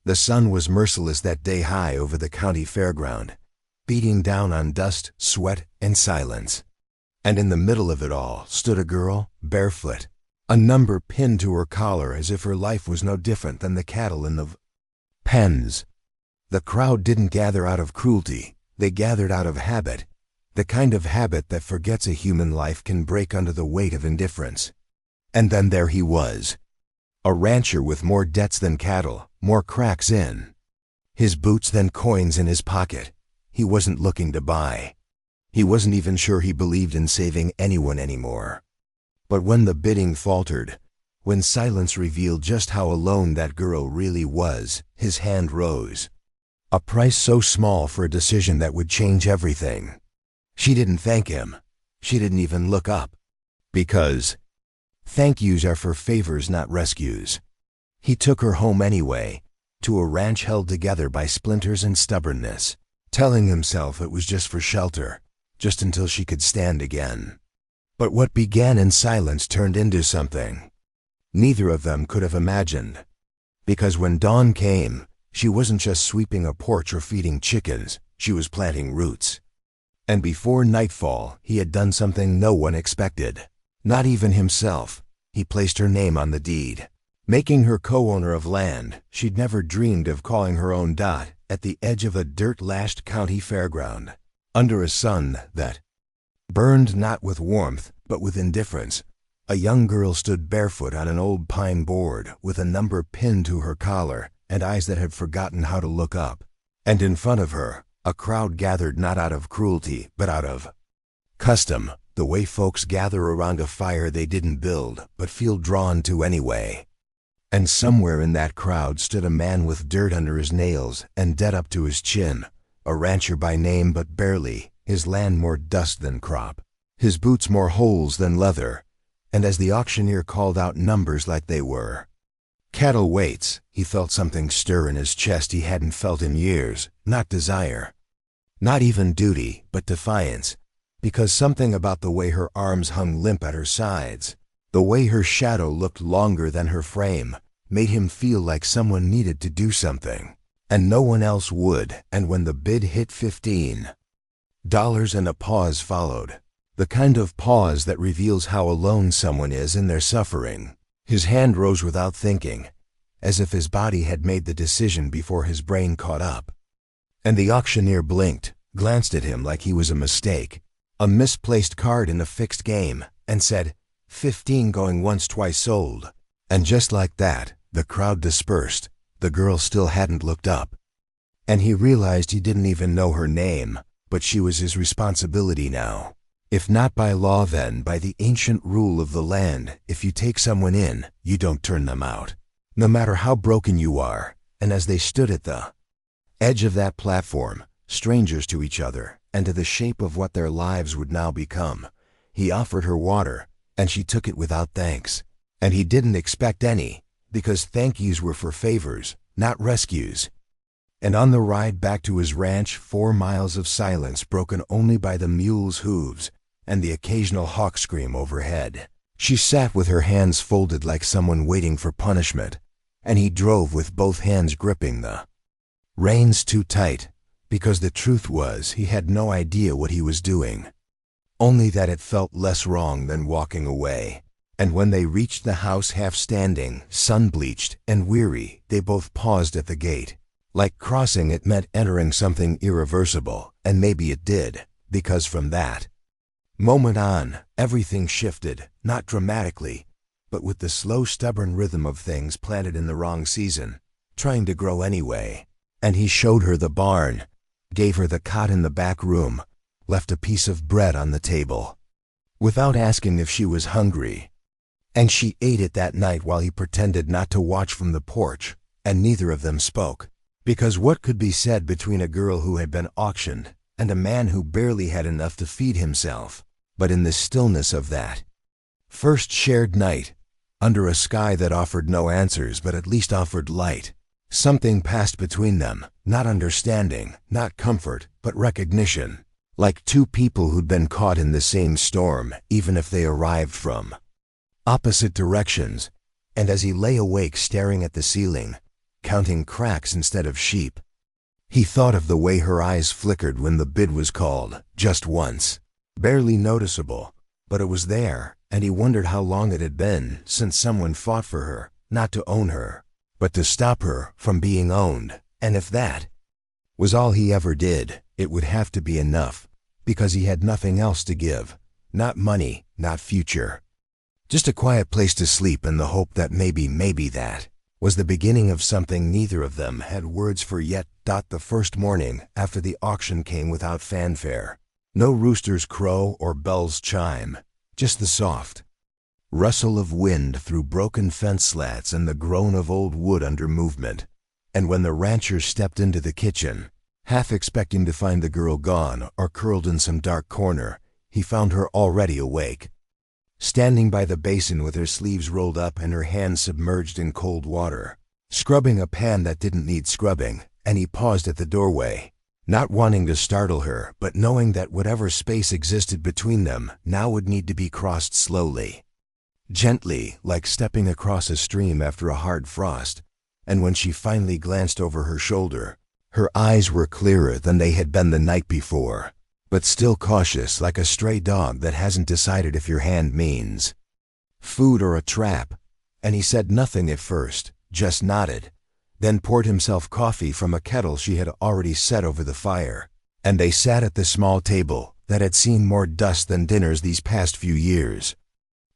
The sun was merciless that day high over the county fairground, beating down on dust, sweat, and silence. And in the middle of it all stood a girl, barefoot, a number pinned to her collar as if her life was no different than the cattle in the pens. The crowd didn't gather out of cruelty, they gathered out of habit, the kind of habit that forgets a human life can break under the weight of indifference. And then there he was, a rancher with more debts than cattle, more cracks in his boots than coins in his pocket. He wasn't looking to buy. He wasn't even sure he believed in saving anyone anymore. But when the bidding faltered, when silence revealed just how alone that girl really was, his hand rose. A price so small for a decision that would change everything. She didn't thank him. She didn't even look up. Because thank yous are for favors, not rescues. He took her home anyway, to a ranch held together by splinters and stubbornness, telling himself it was just for shelter, just until she could stand again. But what began in silence turned into something neither of them could have imagined. Because when dawn came, she wasn't just sweeping a porch or feeding chickens, she was planting roots. And before nightfall, he had done something no one expected. Not even himself. He placed her name on the deed, making her co-owner of land she'd never dreamed of calling her own. At the edge of a dirt-lashed county fairground, under a sun that burned not with warmth but with indifference, a young girl stood barefoot on an old pine board with a number pinned to her collar and eyes that had forgotten how to look up. And in front of her, a crowd gathered not out of cruelty but out of custom, the way folks gather around a fire they didn't build but feel drawn to anyway. And somewhere in that crowd stood a man with dirt under his nails and debt up to his chin, a rancher by name but barely, his land more dust than crop, his boots more holes than leather, and as the auctioneer called out numbers like they were cattle weights, he felt something stir in his chest he hadn't felt in years, not desire, not even duty, but defiance, because something about the way her arms hung limp at her sides, the way her shadow looked longer than her frame, made him feel like someone needed to do something, and no one else would. And when the bid hit $15 and a pause followed, the kind of pause that reveals how alone someone is in their suffering, his hand rose without thinking, as if his body had made the decision before his brain caught up. And the auctioneer blinked, glanced at him like he was a mistake, a misplaced card in a fixed game, and said, 15 going once, twice sold. And just like that, the crowd dispersed. The girl still hadn't looked up. And he realized he didn't even know her name, but she was his responsibility now. If not by law, then by the ancient rule of the land, if you take someone in, you don't turn them out, no matter how broken you are. And as they stood at the edge of that platform, strangers to each other and to the shape of what their lives would now become, he offered her water, and she took it without thanks. And he didn't expect any, because thank yous were for favors, not rescues. And on the ride back to his ranch, 4 miles of silence broken only by the mule's hooves and the occasional hawk scream overhead. She sat with her hands folded like someone waiting for punishment, and he drove with both hands gripping the reins too tight, because the truth was he had no idea what he was doing, only that it felt less wrong than walking away. And when they reached the house half standing, sun-bleached and weary, they both paused at the gate. Like crossing it meant entering something irreversible, and maybe it did, because from that moment on, everything shifted, not dramatically, but with the slow, stubborn rhythm of things planted in the wrong season, trying to grow anyway. And he showed her the barn, gave her the cot in the back room, left a piece of bread on the table, without asking if she was hungry. And she ate it that night while he pretended not to watch from the porch, and neither of them spoke. Because what could be said between a girl who had been auctioned and a man who barely had enough to feed himself? But in the stillness of that first shared night, under a sky that offered no answers but at least offered light, something passed between them, not understanding, not comfort, but recognition, like two people who'd been caught in the same storm, even if they arrived from opposite directions. And as he lay awake staring at the ceiling, counting cracks instead of sheep. He thought of the way her eyes flickered when the bid was called, just once. Barely noticeable, but it was there, and he wondered how long it had been since someone fought for her, not to own her, but to stop her from being owned. And if that was all he ever did, it would have to be enough, because he had nothing else to give. Not money, not future. Just a quiet place to sleep and the hope that maybe that was the beginning of something neither of them had words for yet. The first morning after the auction came without fanfare. No roosters crow or bells chime, just the soft rustle of wind through broken fence slats and the groan of old wood under movement. And when the rancher stepped into the kitchen, half expecting to find the girl gone or curled in some dark corner, he found her already awake, standing by the basin with her sleeves rolled up and her hands submerged in cold water, scrubbing a pan that didn't need scrubbing. And he paused at the doorway, not wanting to startle her, but knowing that whatever space existed between them now would need to be crossed slowly, gently, like stepping across a stream after a hard frost. And when she finally glanced over her shoulder, her eyes were clearer than they had been the night before, but still cautious, like a stray dog that hasn't decided if your hand means food or a trap. And he said nothing at first, just nodded, then poured himself coffee from a kettle she had already set over the fire. And they sat at the small table that had seen more dust than dinners these past few years.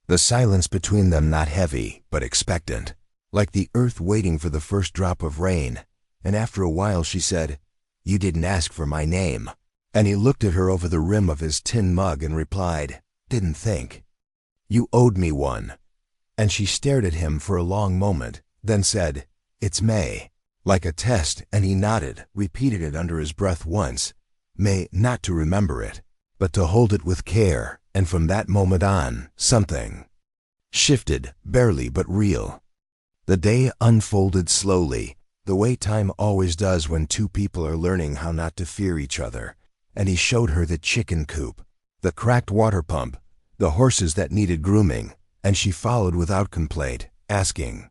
The silence between them not heavy, but expectant, like the earth waiting for the first drop of rain. And after a while she said, "You didn't ask for my name." And he looked at her over the rim of his tin mug and replied, "Didn't think you owed me one." And she stared at him for a long moment, then said, "It's May," like a test, and he nodded, repeated it under his breath once. May, not to remember it, but to hold it with care. And from that moment on, something shifted, barely but real. The day unfolded slowly, the way time always does when two people are learning how not to fear each other. And he showed her the chicken coop, the cracked water pump, the horses that needed grooming, and she followed without complaint, asking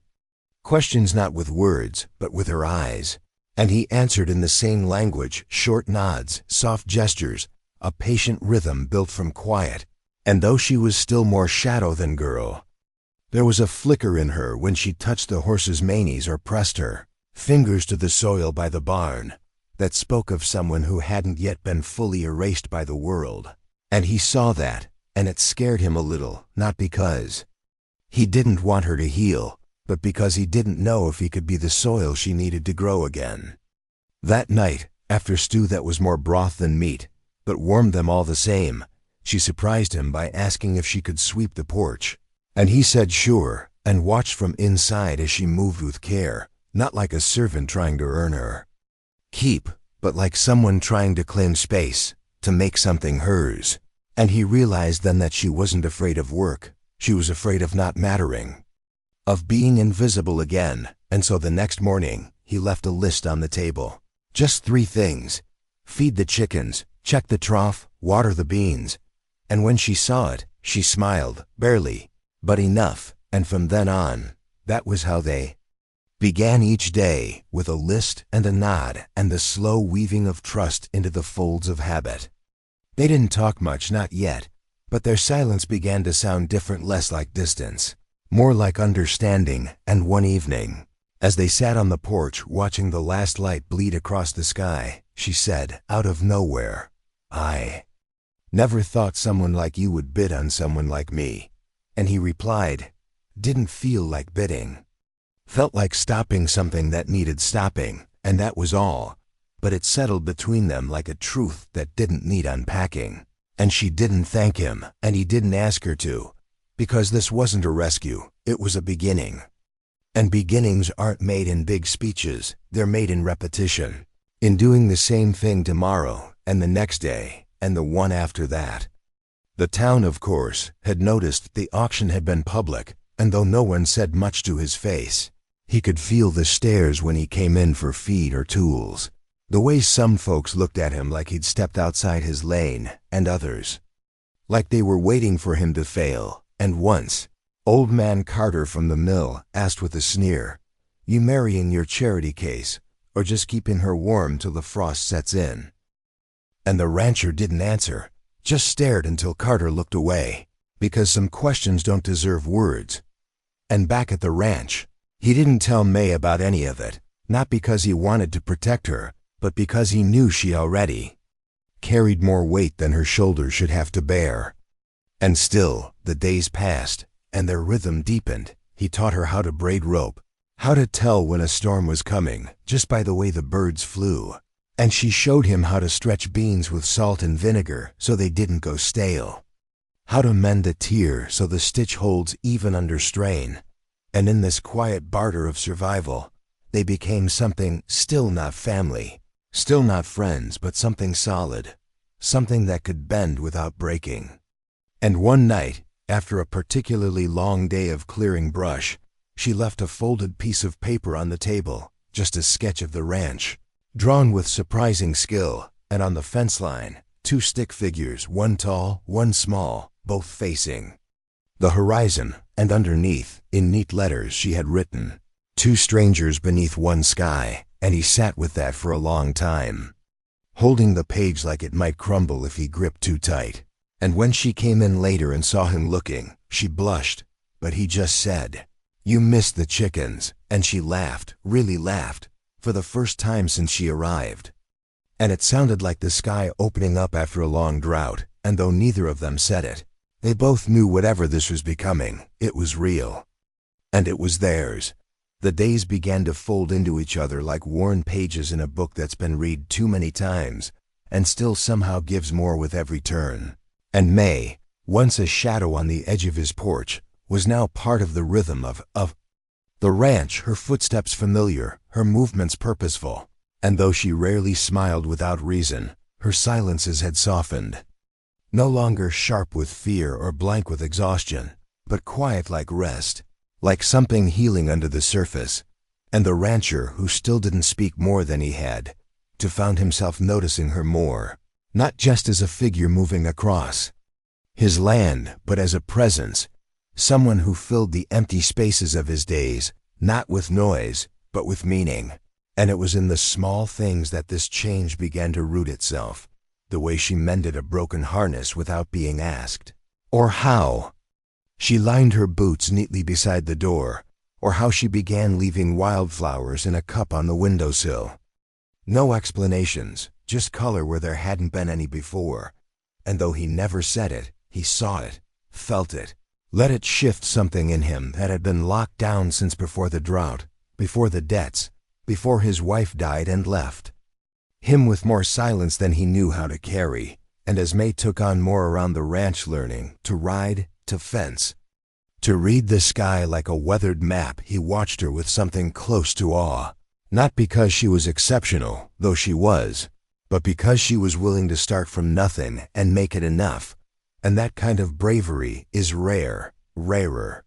questions not with words, but with her eyes. And he answered in the same language, short nods, soft gestures, a patient rhythm built from quiet. And though she was still more shadow than girl, there was a flicker in her when she touched the horse's manes or pressed her fingers to the soil by the barn, that spoke of someone who hadn't yet been fully erased by the world. And he saw that, and it scared him a little, not because he didn't want her to heal, but because he didn't know if he could be the soil she needed to grow again. That night, after stew that was more broth than meat, but warmed them all the same, she surprised him by asking if she could sweep the porch. And he said sure, and watched from inside as she moved with care, not like a servant trying to earn her keep, but like someone trying to claim space, to make something hers. And he realized then that she wasn't afraid of work, she was afraid of not mattering, of being invisible again. And so the next morning, he left a list on the table. Just 3 things. Feed the chickens, check the trough, water the beans. And when she saw it, she smiled, barely, but enough. And from then on, that was how they began each day, with a list and a nod and the slow weaving of trust into the folds of habit. They didn't talk much, not yet, but their silence began to sound different, less like distance, more like understanding. And one evening, as they sat on the porch watching the last light bleed across the sky, she said, out of nowhere, "I never thought someone like you would bid on someone like me." And he replied, "Didn't feel like bidding. Felt like stopping something that needed stopping, and that was all." But it settled between them like a truth that didn't need unpacking. And she didn't thank him, and he didn't ask her to, because this wasn't a rescue, it was a beginning. And beginnings aren't made in big speeches, they're made in repetition, in doing the same thing tomorrow, and the next day, and the one after that. The town, of course, had noticed the auction had been public, and though no one said much to his face, he could feel the stares when he came in for feed or tools. The way some folks looked at him like he'd stepped outside his lane, and others like they were waiting for him to fail. And once, old man Carter from the mill asked with a sneer, You marrying your charity case, or just keeping her warm till the frost sets in?" And the rancher didn't answer, just stared until Carter looked away, because some questions don't deserve words. And back at the ranch, he didn't tell May about any of it, not because he wanted to protect her, but because he knew she already carried more weight than her shoulders should have to bear. And still, the days passed, and their rhythm deepened. He taught her how to braid rope, how to tell when a storm was coming, just by the way the birds flew. And she showed him how to stretch beans with salt and vinegar so they didn't go stale, how to mend a tear so the stitch holds even under strain. And in this quiet barter of survival, they became something still not family, still not friends, but something solid, something that could bend without breaking. And one night, after a particularly long day of clearing brush, she left a folded piece of paper on the table, just a sketch of the ranch, drawn with surprising skill, and on the fence line, 2 stick figures, one tall, one small, both facing the horizon, and underneath, in neat letters, she had written, "Two strangers beneath one sky," and he sat with that for a long time, holding the page like it might crumble if he gripped too tight. And when she came in later and saw him looking, she blushed, but he just said, "You missed the chickens," and she laughed, really laughed, for the first time since she arrived. And it sounded like the sky opening up after a long drought, and though neither of them said it, they both knew whatever this was becoming, it was real. And it was theirs. The days began to fold into each other like worn pages in a book that's been read too many times, and still somehow gives more with every turn. And May, once a shadow on the edge of his porch, was now part of the rhythm of the ranch, her footsteps familiar, her movements purposeful. And though she rarely smiled without reason, her silences had softened. No longer sharp with fear or blank with exhaustion, but quiet like rest, like something healing under the surface. And the rancher, who still didn't speak more than he had, found himself noticing her more, not just as a figure moving across his land, but as a presence, someone who filled the empty spaces of his days, not with noise, but with meaning. And it was in the small things that this change began to root itself. The way she mended a broken harness without being asked, or how she lined her boots neatly beside the door, or how she began leaving wildflowers in a cup on the windowsill. No explanations, just color where there hadn't been any before. And though he never said it, he saw it, felt it, let it shift something in him that had been locked down since before the drought, before the debts, before his wife died and left him with more silence than he knew how to carry. And as May took on more around the ranch, learning to ride, to fence, to read the sky like a weathered map, he watched her with something close to awe. Not because she was exceptional, though she was, but because she was willing to start from nothing and make it enough. And that kind of bravery is rare, rarer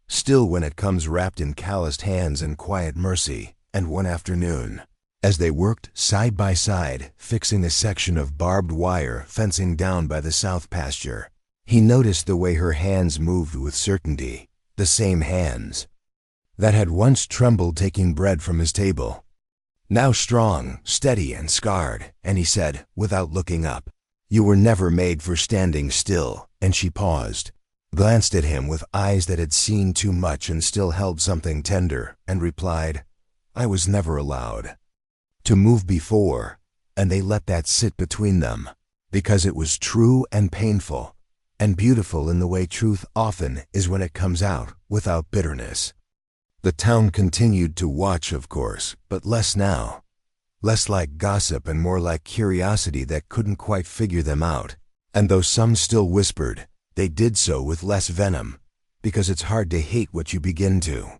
still when it comes wrapped in calloused hands and quiet mercy. And one afternoon, as they worked side by side, fixing a section of barbed wire fencing down by the south pasture, he noticed the way her hands moved with certainty, the same hands that had once trembled taking bread from his table, now strong, steady, and scarred. And he said, without looking up, "You were never made for standing still." And she paused, glanced at him with eyes that had seen too much and still held something tender, and replied, "I was never allowed to move before." And they let that sit between them, because it was true and painful, and beautiful in the way truth often is when it comes out without bitterness. The town continued to watch, of course, but less now. Less like gossip and more like curiosity that couldn't quite figure them out. And though some still whispered, they did so with less venom, because it's hard to hate what you begin to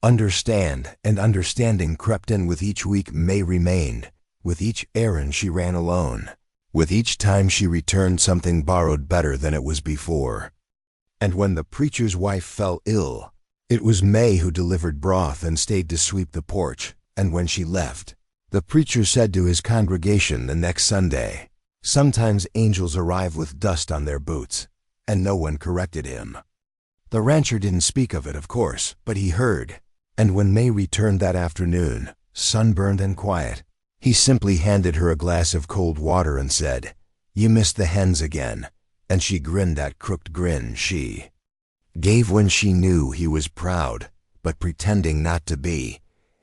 understand. And understanding crept in with each week May remained, with each errand she ran alone, with each time she returned something borrowed better than it was before. And when the preacher's wife fell ill, it was May who delivered broth and stayed to sweep the porch. And when she left, the preacher said to his congregation the next Sunday, "Sometimes angels arrive with dust on their boots," and no one corrected him. The rancher didn't speak of it, of course, but he heard. And when May returned that afternoon, sunburned and quiet, he simply handed her a glass of cold water and said, "You missed the hens again." And she grinned that crooked grin she gave when she knew he was proud, but pretending not to be.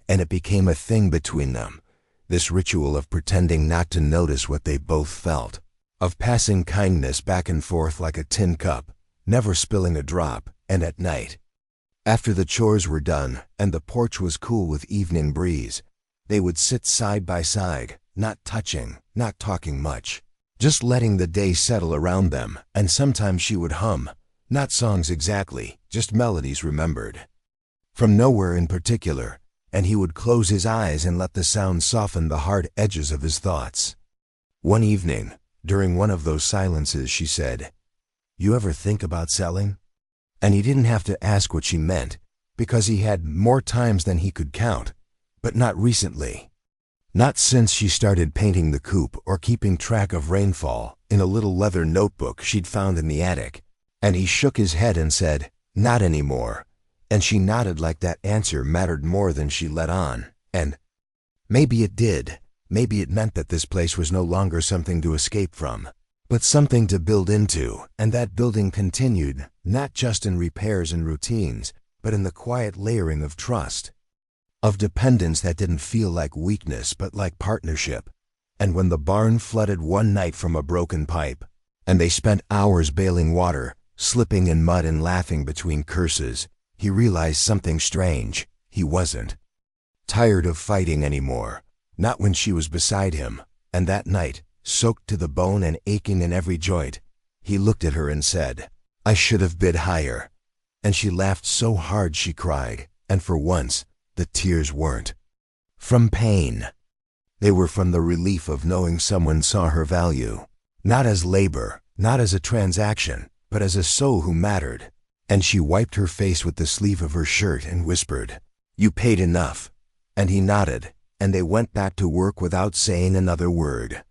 And it became a thing between them, this ritual of pretending not to notice what they both felt, of passing kindness back and forth like a tin cup, never spilling a drop. And at night, after the chores were done and the porch was cool with evening breeze, they would sit side by side, not touching, not talking much, just letting the day settle around them. And sometimes she would hum, not songs exactly, just melodies remembered from nowhere in particular, and he would close his eyes and let the sound soften the hard edges of his thoughts. One evening, during one of those silences, she said, "You ever think about selling?" And he didn't have to ask what she meant, because he had more times than he could count, but not recently. Not since she started painting the coop or keeping track of rainfall in a little leather notebook she'd found in the attic. And he shook his head and said, "Not anymore." And she nodded like that answer mattered more than she let on. And maybe it did. Maybe it meant that this place was no longer something to escape from, but something to build into. And that building continued, not just in repairs and routines, but in the quiet layering of trust, of dependence that didn't feel like weakness but like partnership. And when the barn flooded one night from a broken pipe, and they spent hours bailing water, slipping in mud and laughing between curses, he realized something strange. He wasn't tired of fighting anymore, not when she was beside him. And that night, soaked to the bone and aching in every joint, he looked at her and said, "I should have bid higher." And she laughed so hard she cried, and for once, the tears weren't from pain. They were from the relief of knowing someone saw her value, not as labor, not as a transaction, but as a soul who mattered. And she wiped her face with the sleeve of her shirt and whispered, "You paid enough." And he nodded, and they went back to work without saying another word.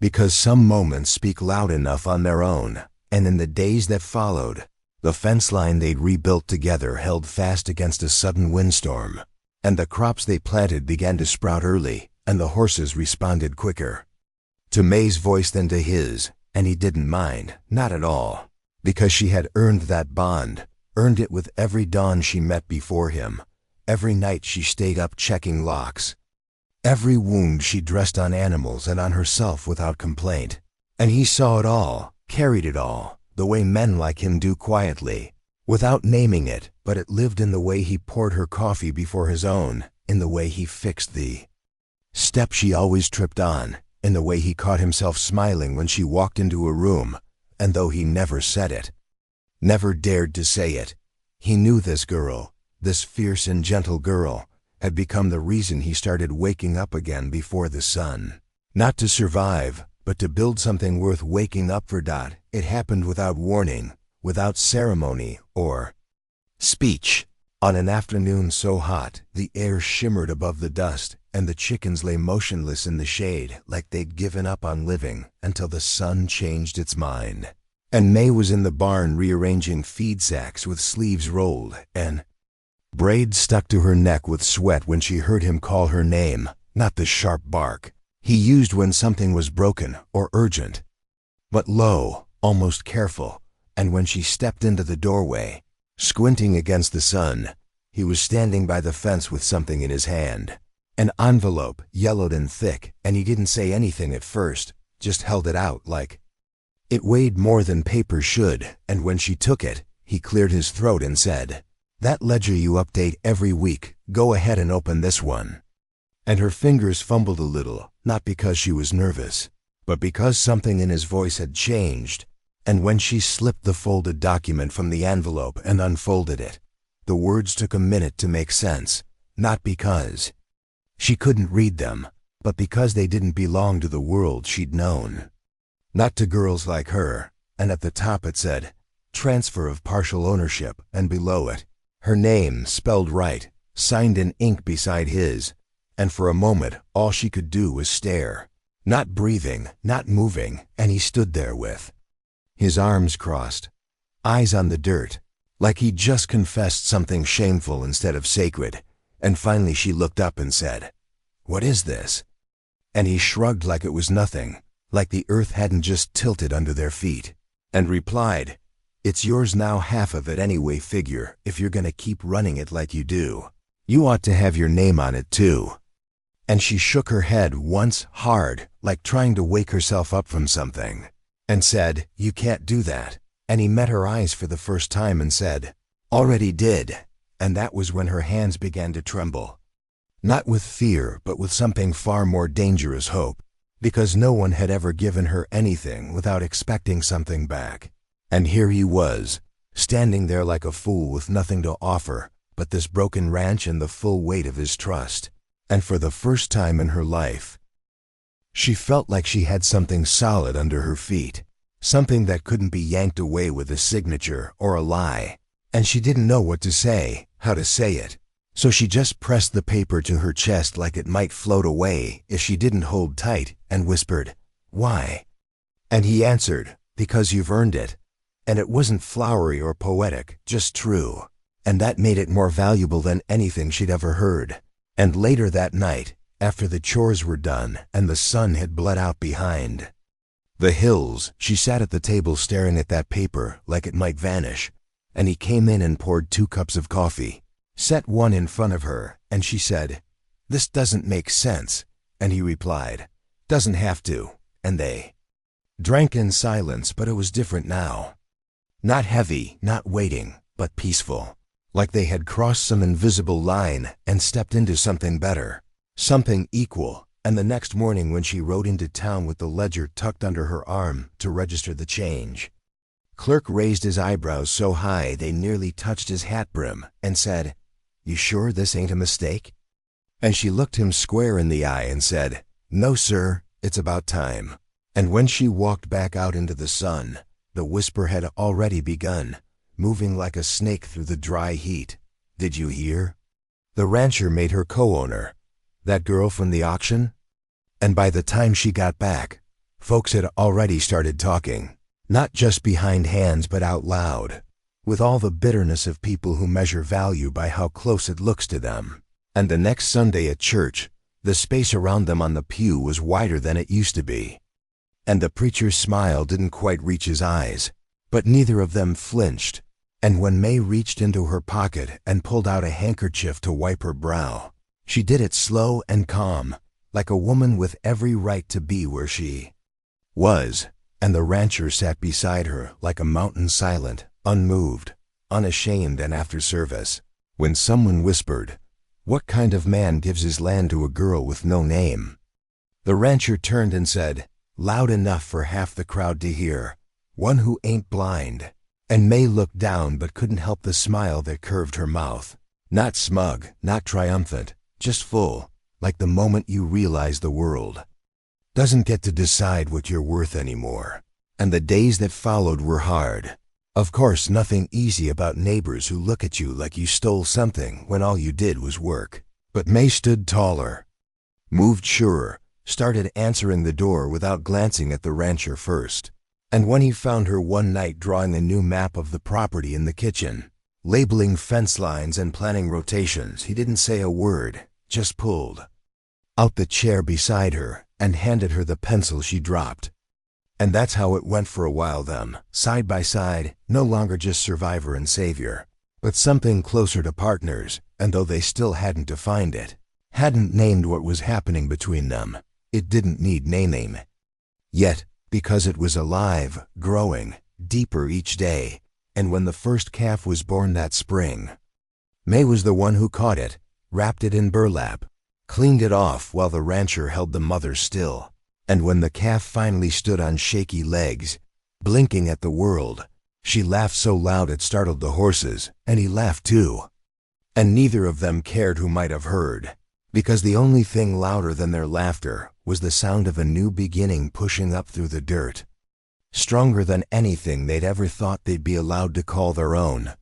Because some moments speak loud enough on their own. And in the days that followed, the fence line they'd rebuilt together held fast against a sudden windstorm. And the crops they planted began to sprout early, and the horses responded quicker to May's voice than to his. And he didn't mind, not at all. Because she had earned that bond, earned it with every dawn she met before him, every night she stayed up checking locks, every wound she dressed on animals and on herself without complaint. And he saw it all, carried it all, the way men like him do quietly, without naming it, but it lived in the way he poured her coffee before his own, in the way he fixed the step she always tripped on, in the way he caught himself smiling when she walked into a room. And though he never said it, never dared to say it, he knew this girl, this fierce and gentle girl, had become the reason he started waking up again before the sun. Not to survive, but to build something worth waking up for. It happened without warning, without ceremony or speech. On an afternoon so hot, the air shimmered above the dust, and the chickens lay motionless in the shade like they'd given up on living until the sun changed its mind. And May was in the barn rearranging feed sacks with sleeves rolled and braids stuck to her neck with sweat when she heard him call her name, not the sharp bark he used when something was broken or urgent, but low, almost careful. And when she stepped into the doorway, squinting against the sun, he was standing by the fence with something in his hand. An envelope, yellowed and thick, and he didn't say anything at first, just held it out like it weighed more than paper should. And when she took it, he cleared his throat and said, "That ledger you update every week, go ahead and open this one." And her fingers fumbled a little, not because she was nervous, but because something in his voice had changed. And when she slipped the folded document from the envelope and unfolded it, the words took a minute to make sense, not because she couldn't read them, but because they didn't belong to the world she'd known. Not to girls like her. And at the top it said, "Transfer of partial ownership," and below it, her name spelled right, signed in ink beside his. And for a moment, all she could do was stare, not breathing, not moving. And he stood there with his arms crossed, eyes on the dirt, like he'd just confessed something shameful instead of sacred. and finally she looked up and said, "What is this?" And he shrugged like it was nothing, like the earth hadn't just tilted under their feet, and replied, "It's yours now, half of it anyway. Figure, if you're gonna keep running it like you do, you ought to have your name on it too." And she shook her head once hard, like trying to wake herself up from something, and said, "You can't do that." And he met her eyes for the first time and said, "Already did." And that was when her hands began to tremble. Not with fear, but with something far more dangerous, hope, because no one had ever given her anything without expecting something back. And here he was, standing there like a fool with nothing to offer but this broken ranch and the full weight of his trust. And for the first time in her life, she felt like she had something solid under her feet, something that couldn't be yanked away with a signature or a lie. And she didn't know what to say, how to say it. So she just pressed the paper to her chest like it might float away if she didn't hold tight, and whispered, "Why?" And he answered, "Because you've earned it." And it wasn't flowery or poetic, just true. And that made it more valuable than anything she'd ever heard. And later that night, after the chores were done and the sun had bled out behind the hills, she sat at the table staring at that paper like it might vanish. And he came in and poured 2 cups of coffee, set one in front of her, and she said, "This doesn't make sense." And he replied, "Doesn't have to." And they drank in silence, but it was different now. Not heavy, not waiting, but peaceful. Like they had crossed some invisible line and stepped into something better, something equal. And the next morning when she rode into town with the ledger tucked under her arm to register the change, clerk raised his eyebrows so high they nearly touched his hat brim and said, "You sure this ain't a mistake?" And she looked him square in the eye and said, "No, sir, it's about time." And when she walked back out into the sun, the whisper had already begun, moving like a snake through the dry heat. "Did you hear? The rancher made her co-owner, that girl from the auction." And by the time she got back, folks had already started talking, not just behind hands but out loud, with all the bitterness of people who measure value by how close it looks to them. And the next Sunday at church, the space around them on the pew was wider than it used to be. And the preacher's smile didn't quite reach his eyes, but neither of them flinched. And when May reached into her pocket and pulled out a handkerchief to wipe her brow, she did it slow and calm, like a woman with every right to be where she was. And the rancher sat beside her like a mountain, silent, unmoved, unashamed. And after service, when someone whispered, "What kind of man gives his land to a girl with no name?" the rancher turned and said, loud enough for half the crowd to hear, "One who ain't blind." And May looked down but couldn't help the smile that curved her mouth. Not smug, not triumphant, just full, like the moment you realize the world doesn't get to decide what you're worth anymore. And the days that followed were hard. Of course, nothing easy about neighbors who look at you like you stole something when all you did was work. But May stood taller, moved surer, started answering the door without glancing at the rancher first. And when he found her one night drawing a new map of the property in the kitchen, labeling fence lines and planning rotations, he didn't say a word, just pulled out the chair beside her and handed her the pencil she dropped. And that's how it went for a while, them, side by side, no longer just survivor and savior, but something closer to partners. And though they still hadn't defined it, hadn't named what was happening between them, it didn't need naming yet, because it was alive, growing, deeper each day. And when the first calf was born that spring, May was the one who caught it, wrapped it in burlap, cleaned it off while the rancher held the mother still. And when the calf finally stood on shaky legs, blinking at the world, she laughed so loud it startled the horses, and he laughed too. And neither of them cared who might have heard, because the only thing louder than their laughter was the sound of a new beginning pushing up through the dirt, stronger than anything they'd ever thought they'd be allowed to call their own.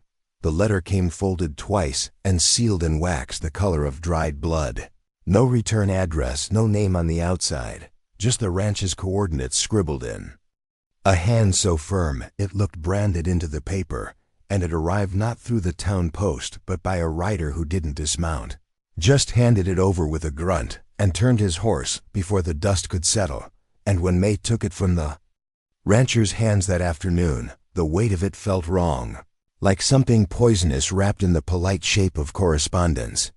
The letter came folded twice and sealed in wax the color of dried blood. No return address, no name on the outside, just the ranch's coordinates scribbled in a hand so firm it looked branded into the paper. And it arrived not through the town post but by a rider who didn't dismount. just handed it over with a grunt and turned his horse before the dust could settle. And when May took it from the rancher's hands that afternoon, the weight of it felt wrong, like something poisonous wrapped in the polite shape of correspondence.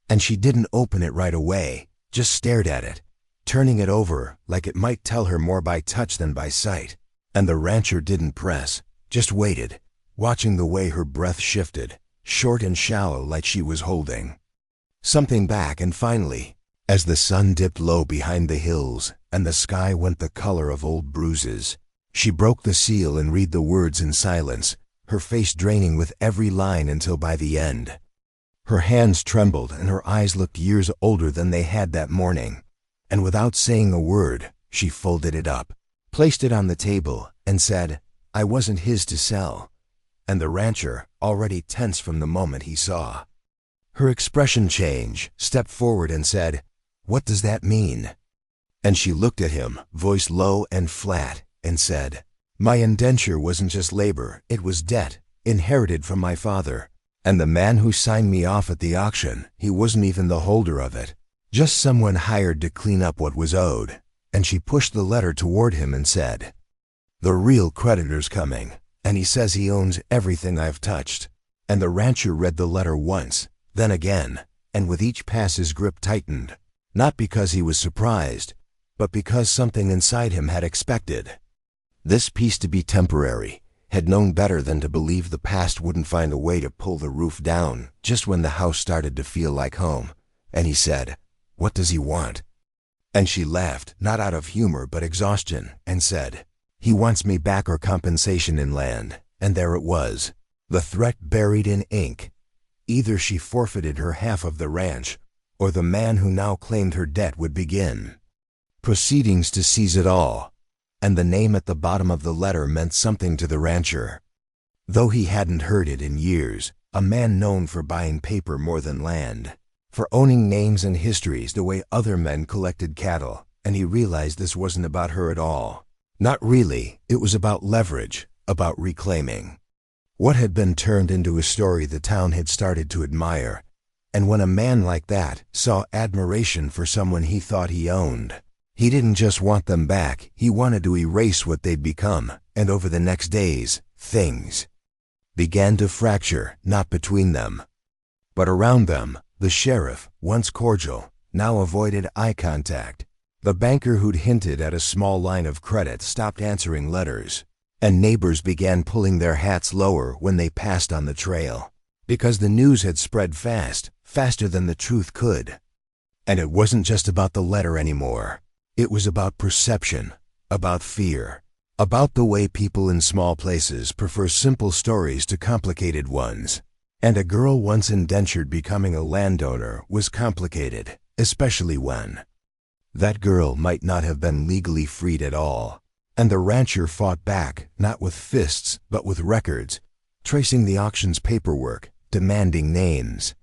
And she didn't open it right away, just stared at it, turning it over like it might tell her more by touch than by sight. And the rancher didn't press, just waited, watching the way her breath shifted, short and shallow like she was holding something back. And finally, as the sun dipped low behind the hills and the sky went the color of old bruises, she broke the seal and read the words in silence, her face draining with every line until by the end, her hands trembled and her eyes looked years older than they had that morning. And without saying a word, she folded it up, placed it on the table, and said, "I wasn't his to sell." And the rancher, already tense from the moment he saw her expression change, stepped forward and said, "What does that mean?" And she looked at him, voice low and flat, and said, "My indenture wasn't just labor, it was debt, inherited from my father. And the man who signed me off at the auction, he wasn't even the holder of it, just someone hired to clean up what was owed." And she pushed the letter toward him and said, "The real creditor's coming, and he says he owns everything I've touched." And the rancher read the letter once, then again, and with each pass his grip tightened, not because he was surprised, but because something inside him had expected this peace to be temporary, had known better than to believe the past wouldn't find a way to pull the roof down just when the house started to feel like home. And he said, "What does he want?" And she laughed, not out of humor but exhaustion, and said, "He wants me back or compensation in land." And there it was, the threat buried in ink. Either she forfeited her half of the ranch, or the man who now claimed her debt would begin proceedings to seize it all. And the name at the bottom of the letter meant something to the rancher, though he hadn't heard it in years. A man known for buying paper more than land, for owning names and histories the way other men collected cattle. And he realized this wasn't about her at all. Not really. It was about leverage, about reclaiming what had been turned into a story the town had started to admire. And when a man like that saw admiration for someone he thought he owned, he didn't just want them back, he wanted to erase what they'd become. And over the next days, things began to fracture, not between them, but around them. The sheriff, once cordial, now avoided eye contact. The banker who'd hinted at a small line of credit stopped answering letters, and neighbors began pulling their hats lower when they passed on the trail, because the news had spread fast, faster than the truth could. And it wasn't just about the letter anymore. It was about perception, about fear, about the way people in small places prefer simple stories to complicated ones. And a girl once indentured becoming a landowner was complicated, especially when that girl might not have been legally freed at all. And the rancher fought back, not with fists, but with records, tracing the auction's paperwork, demanding names,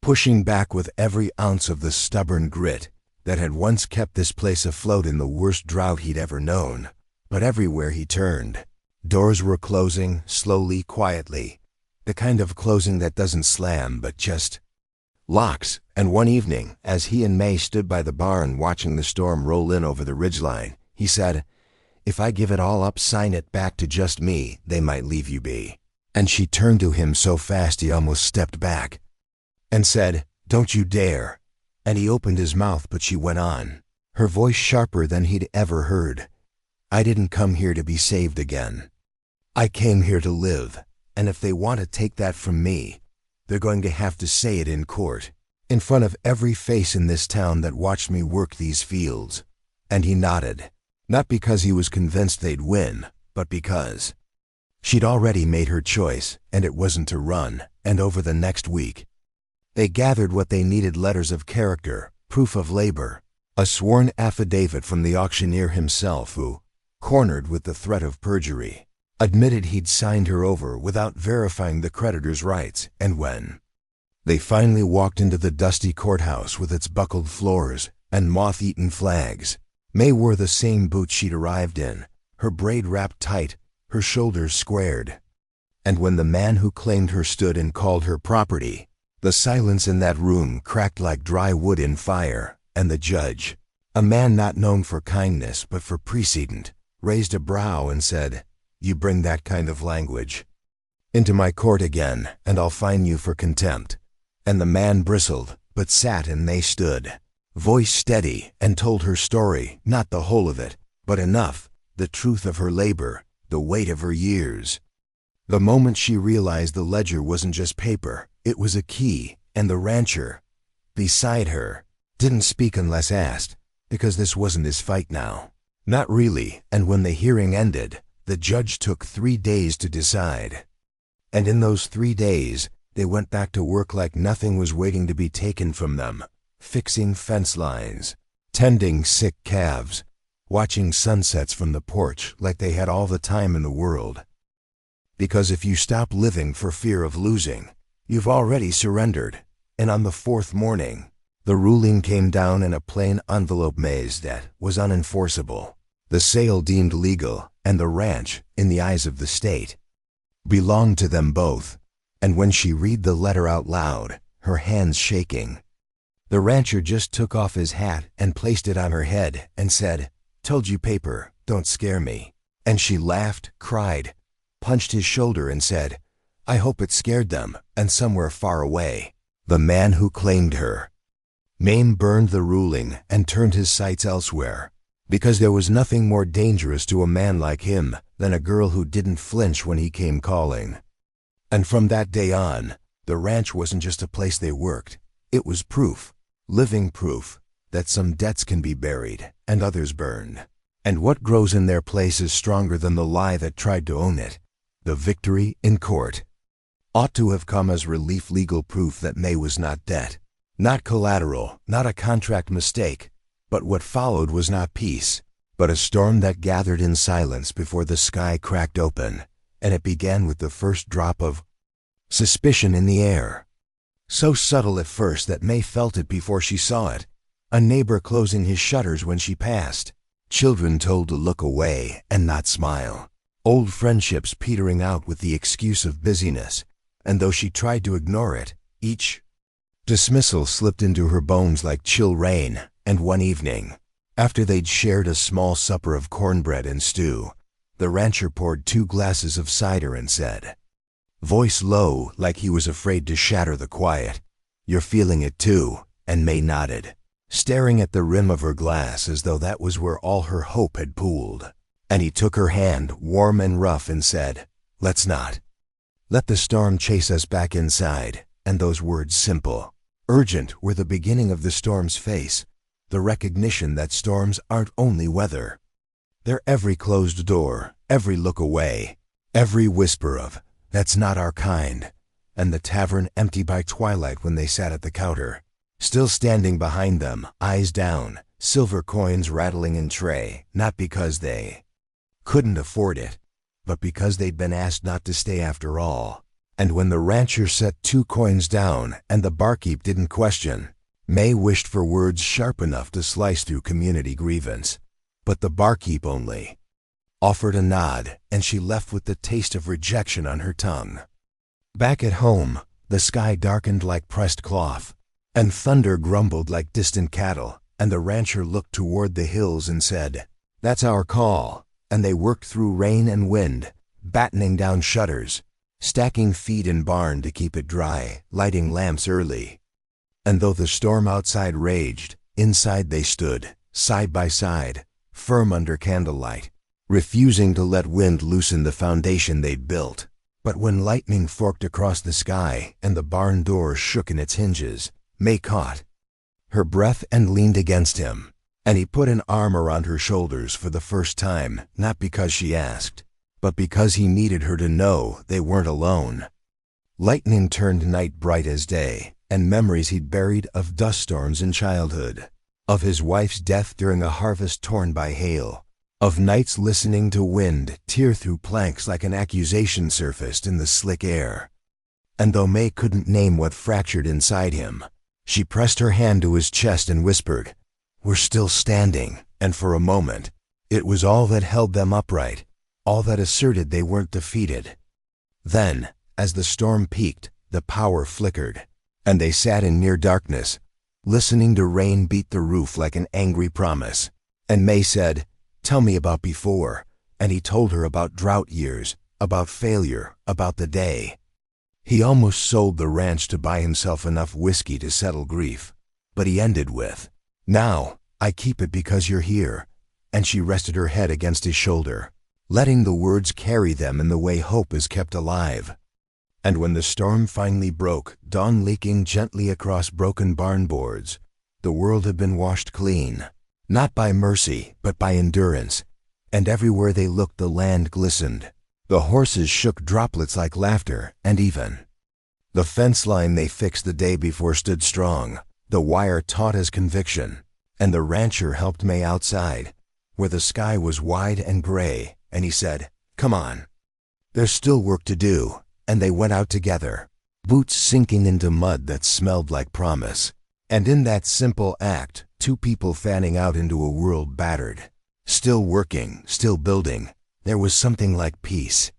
pushing back with every ounce of the stubborn grit that had once kept this place afloat in the worst drought he'd ever known. But everywhere he turned, doors were closing, slowly, quietly, the kind of closing that doesn't slam but just locks. And one evening, as he and May stood by the barn watching the storm roll in over the ridgeline, he said, "If I give it all up, sign it back to just me, they might leave you be." And she turned to him so fast he almost stepped back and said, "Don't you dare." And he opened his mouth, but she went on, her voice sharper than he'd ever heard. "I didn't come here to be saved again. I came here to live. And if they want to take that from me, they're going to have to say it in court, in front of every face in this town that watched me work these fields." And he nodded, not because he was convinced they'd win, but because she'd already made her choice, and it wasn't to run. And over the next week, they gathered what they needed: letters of character, proof of labor, a sworn affidavit from the auctioneer himself who, cornered with the threat of perjury, admitted he'd signed her over without verifying the creditor's rights. And when they finally walked into the dusty courthouse with its buckled floors and moth-eaten flags, May wore the same boots she'd arrived in, her braid wrapped tight, her shoulders squared. And when the man who claimed her stood and called her property, The silence in that room cracked like dry wood in fire, and the judge, a man not known for kindness but for precedent, raised a brow and said, "You bring that kind of language into my court again, and I'll fine you for contempt." And the man bristled, but sat and they stood, voice steady, and told her story, not the whole of it, but enough, the truth of her labor, the weight of her years. The moment she realized the ledger wasn't just paper, it was a key, and the rancher, beside her, didn't speak unless asked, because this wasn't his fight now. Not really, and when the hearing ended, the judge took 3 days to decide. And in those 3 days, they went back to work like nothing was waiting to be taken from them, fixing fence lines, tending sick calves, watching sunsets from the porch like they had all the time in the world. Because if you stop living for fear of losing, you've already surrendered. And on the 4th morning, the ruling came down in a plain envelope maze that was unenforceable. The sale deemed legal, and the ranch, in the eyes of the state, belonged to them both. And when she read the letter out loud, her hands shaking, the rancher just took off his hat and placed it on her head and said, "Told you paper, don't scare me." And she laughed, cried, punched his shoulder and said, "I hope it scared them," and somewhere far away, the man who claimed her name burned the ruling and turned his sights elsewhere, because there was nothing more dangerous to a man like him than a girl who didn't flinch when he came calling. And from that day on, the ranch wasn't just a place they worked, it was proof, living proof, that some debts can be buried and others burned. And what grows in their place is stronger than the lie that tried to own it. The victory in court ought to have come as relief, legal proof that May was not debt, not collateral, not a contract mistake, but what followed was not peace, but a storm that gathered in silence before the sky cracked open, and it began with the first drop of suspicion in the air. So subtle at first that May felt it before she saw it, a neighbor closing his shutters when she passed, children told to look away and not smile, old friendships petering out with the excuse of busyness, and though she tried to ignore it, each dismissal slipped into her bones like chill rain. And one evening, after they'd shared a small supper of cornbread and stew, the rancher poured 2 glasses of cider and said, voice low like he was afraid to shatter the quiet, "You're feeling it too," and May nodded, staring at the rim of her glass as though that was where all her hope had pooled. And he took her hand, warm and rough, and said, "Let's not let the storm chase us back inside." And those words, simple, urgent, were the beginning of the storm's face, the recognition that storms aren't only weather. They're every closed door, every look away, every whisper of, "That's not our kind," and the tavern empty by twilight when they sat at the counter, still standing behind them, eyes down, silver coins rattling in tray, not because they couldn't afford it, but because they'd been asked not to stay after all. And when the rancher set 2 coins down and the barkeep didn't question, May wished for words sharp enough to slice through community grievance. But the barkeep only offered a nod, and she left with the taste of rejection on her tongue. Back at home, the sky darkened like pressed cloth, and thunder grumbled like distant cattle, and the rancher looked toward the hills and said, "That's our call." And they worked through rain and wind, battening down shutters, stacking feed in barn to keep it dry, lighting lamps early. And though the storm outside raged, inside they stood, side by side, firm under candlelight, refusing to let wind loosen the foundation they'd built. But when lightning forked across the sky and the barn door shook in its hinges, May caught her breath and leaned against him, and he put an arm around her shoulders for the first time, not because she asked, but because he needed her to know they weren't alone. Lightning turned night bright as day, and memories he'd buried of dust storms in childhood, of his wife's death during a harvest torn by hail, of nights listening to wind tear through planks like an accusation surfaced in the slick air. And though May couldn't name what fractured inside him, she pressed her hand to his chest and whispered, "We're still standing," and for a moment, it was all that held them upright, all that asserted they weren't defeated. Then, as the storm peaked, the power flickered, And they sat in near darkness, listening to rain beat the roof like an angry promise. And May said, "Tell me about before." And he told her about drought years, about failure, about the day. He almost sold the ranch to buy himself enough whiskey to settle grief. But he ended with, "Now, I keep it because you're here." And she rested her head against his shoulder, letting the words carry them in the way hope is kept alive. And when the storm finally broke, dawn leaking gently across broken barn boards, the world had been washed clean, not by mercy, but by endurance. And everywhere they looked, the land glistened. The horses shook droplets like laughter, and even the fence line they fixed the day before stood strong, the wire taut as conviction. And the rancher helped May outside, where the sky was wide and gray, and he said, "Come on. There's still work to do." And they went out together, boots sinking into mud that smelled like promise. And in that simple act, two people fanning out into a world battered, still working, still building, there was something like peace,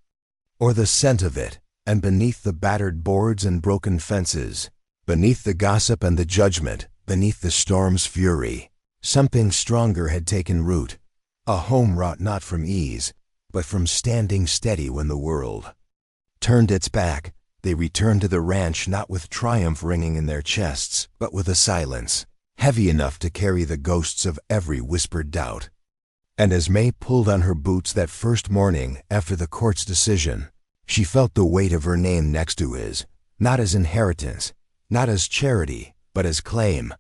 or the scent of it. And beneath the battered boards and broken fences, beneath the gossip and the judgment, beneath the storm's fury, something stronger had taken root, a home wrought not from ease, but from standing steady when the world turned its back. They returned to the ranch not with triumph ringing in their chests, but with a silence heavy enough to carry the ghosts of every whispered doubt. And as May pulled on her boots that first morning after the court's decision, she felt the weight of her name next to his, not as inheritance, not as charity, but as claim.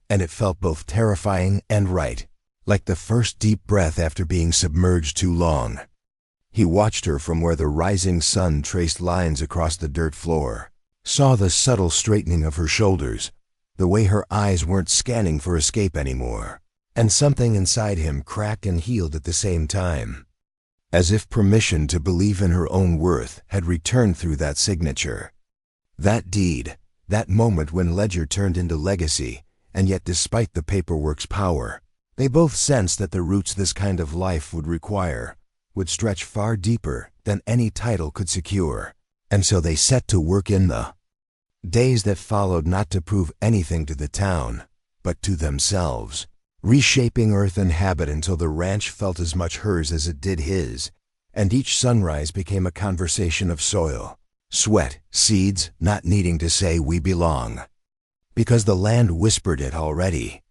And it felt both terrifying and right, like the first deep breath after being submerged too long. He watched her from where the rising sun traced lines across the dirt floor, saw the subtle straightening of her shoulders, the way her eyes weren't scanning for escape anymore. And something inside him cracked and healed at the same time, as if permission to believe in her own worth had returned through that signature. That deed, that moment when ledger turned into legacy, and yet despite the paperwork's power, they both sensed that the roots this kind of life would require would stretch far deeper than any title could secure. And so they set to work in the days that followed, not to prove anything to the town, but to themselves, reshaping earth and habit until the ranch felt as much hers as it did his, and each sunrise became a conversation of soil, sweat, seeds, not needing to say "we belong," because the land whispered it already.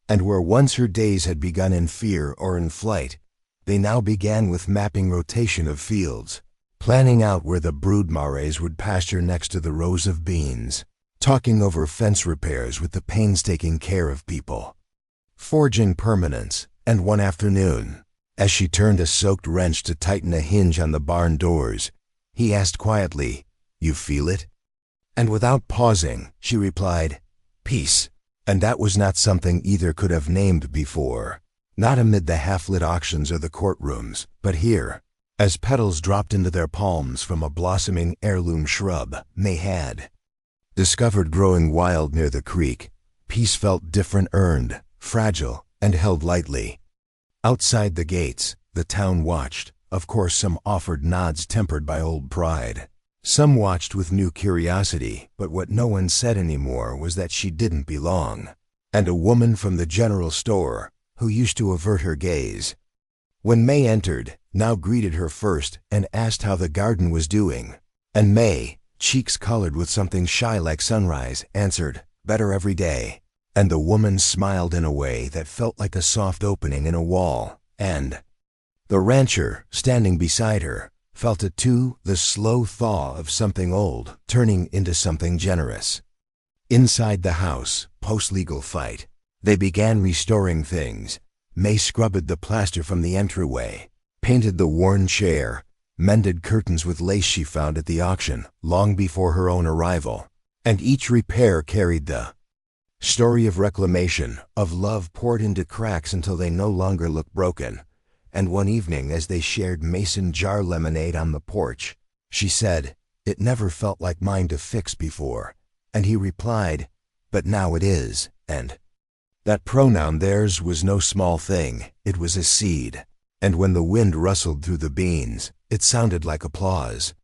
And where once her days had begun in fear or in flight, they now began with mapping rotation of fields, planning out where the brood mares would pasture next to the rows of beans, talking over fence repairs with the painstaking care of people, forging permanence. And one afternoon, as she turned a soaked wrench to tighten a hinge on the barn doors, he asked quietly, "You feel it?" And without pausing, she replied, "Peace." And that was not something either could have named before, not amid the half-lit auctions or the courtrooms, but here, as petals dropped into their palms from a blossoming heirloom shrub May had discovered growing wild near the creek. Peace felt different, earned, fragile, and held lightly. Outside the gates, the town watched. Of course, some offered nods tempered by old pride. Some watched with new curiosity, but what no one said anymore was that she didn't belong. And a woman from the general store, who used to avert her gaze when May entered, now greeted her first and asked how the garden was doing. And May, cheeks colored with something shy like sunrise, answered, "Better every day." And the woman smiled in a way that felt like a soft opening in a wall, and the rancher, standing beside her, felt it too, the slow thaw of something old turning into something generous. Inside the house, post-legal fight, they began restoring things. May scrubbed the plaster from the entryway, painted the worn chair, mended curtains with lace she found at the auction long before her own arrival. And each repair carried the story of reclamation, of love poured into cracks until they no longer looked broken. And one evening, as they shared mason jar lemonade on the porch, she said, "It never felt like mine to fix before." And he replied, "But now it is." And that pronoun, theirs, was no small thing. It was a seed. And when the wind rustled through the beans, it sounded like applause.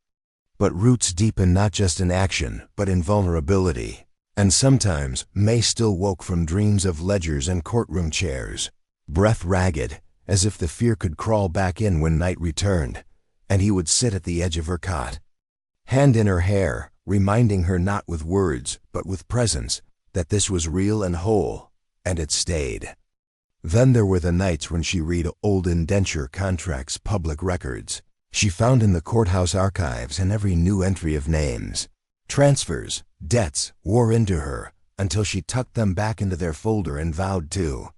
But roots deepen not just in action, but in vulnerability. And sometimes May still woke from dreams of ledgers and courtroom chairs, breath ragged, as if the fear could crawl back in when night returned, and he would sit at the edge of her cot, hand in her hair, reminding her not with words, but with presence, that this was real and whole, and it stayed. Then there were the nights when she read old indenture contracts, public records she found in the courthouse archives, and every new entry of names, transfers, debts wore into her until she tucked them back into their folder and vowed to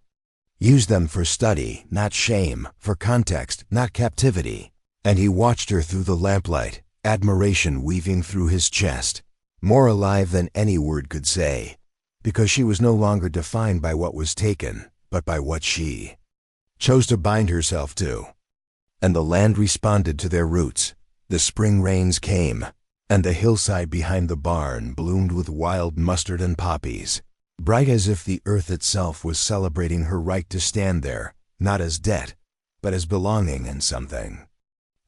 use them for study, not shame, for context, not captivity. And he watched her through the lamplight, admiration weaving through his chest, more alive than any word could say, because she was no longer defined by what was taken, but by what she chose to bind herself to. And the land responded to their roots. The spring rains came, and the hillside behind the barn bloomed with wild mustard and poppies, bright as if the earth itself was celebrating her right to stand there, not as debt, but as belonging in something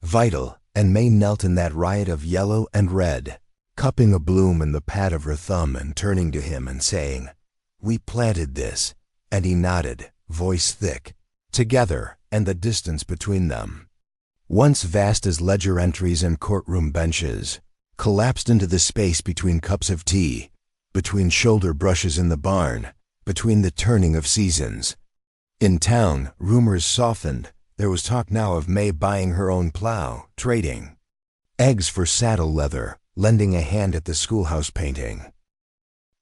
vital. And May knelt in that riot of yellow and red, cupping a bloom in the pad of her thumb and turning to him and saying, "We planted this." And he nodded, voice thick, together, and the distance between them, once vast as ledger entries and courtroom benches, collapsed into the space between cups of tea, between shoulder brushes in the barn, between the turning of seasons. In town, rumors softened. There was talk now of May buying her own plow, trading eggs for saddle leather, lending a hand at the schoolhouse painting,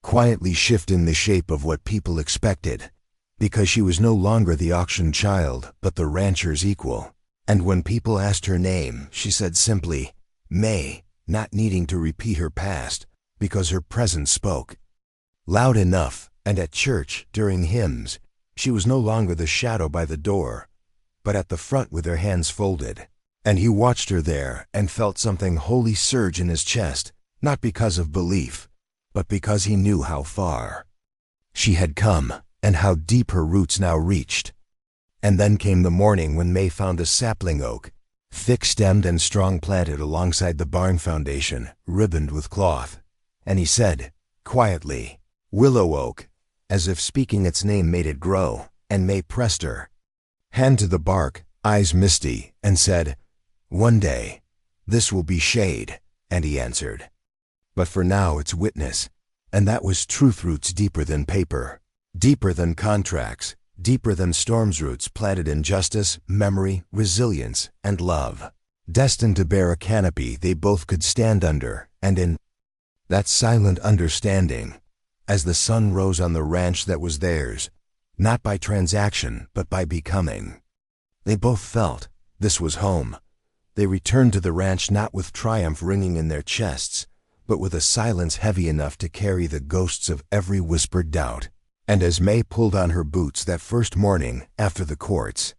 quietly shifting the shape of what people expected, because she was no longer the auction child, but the rancher's equal. And when people asked her name, she said simply, May, not needing to repeat her past, because her presence spoke loud enough. And at church, during hymns, she was no longer the shadow by the door, but at the front with her hands folded. And he watched her there and felt something wholly surge in his chest, not because of belief, but because he knew how far she had come and how deep her roots now reached. And then came the morning when May found a sapling oak, thick-stemmed and strong-planted alongside the barn foundation, ribboned with cloth. And he said, quietly, "Willow oak," as if speaking its name made it grow, and May pressed her hand to the bark, eyes misty, and said, "One day, this will be shade." And he answered, "But for now it's witness." And that was truth roots deeper than paper, deeper than contracts, deeper than storm's roots planted in justice, memory, resilience, and love, destined to bear a canopy they both could stand under. And in that silent understanding, as the sun rose on the ranch that was theirs, not by transaction, but by becoming, they both felt this was home. They returned to the ranch not with triumph ringing in their chests, but with a silence heavy enough to carry the ghosts of every whispered doubt. And as May pulled on her boots that first morning after the court's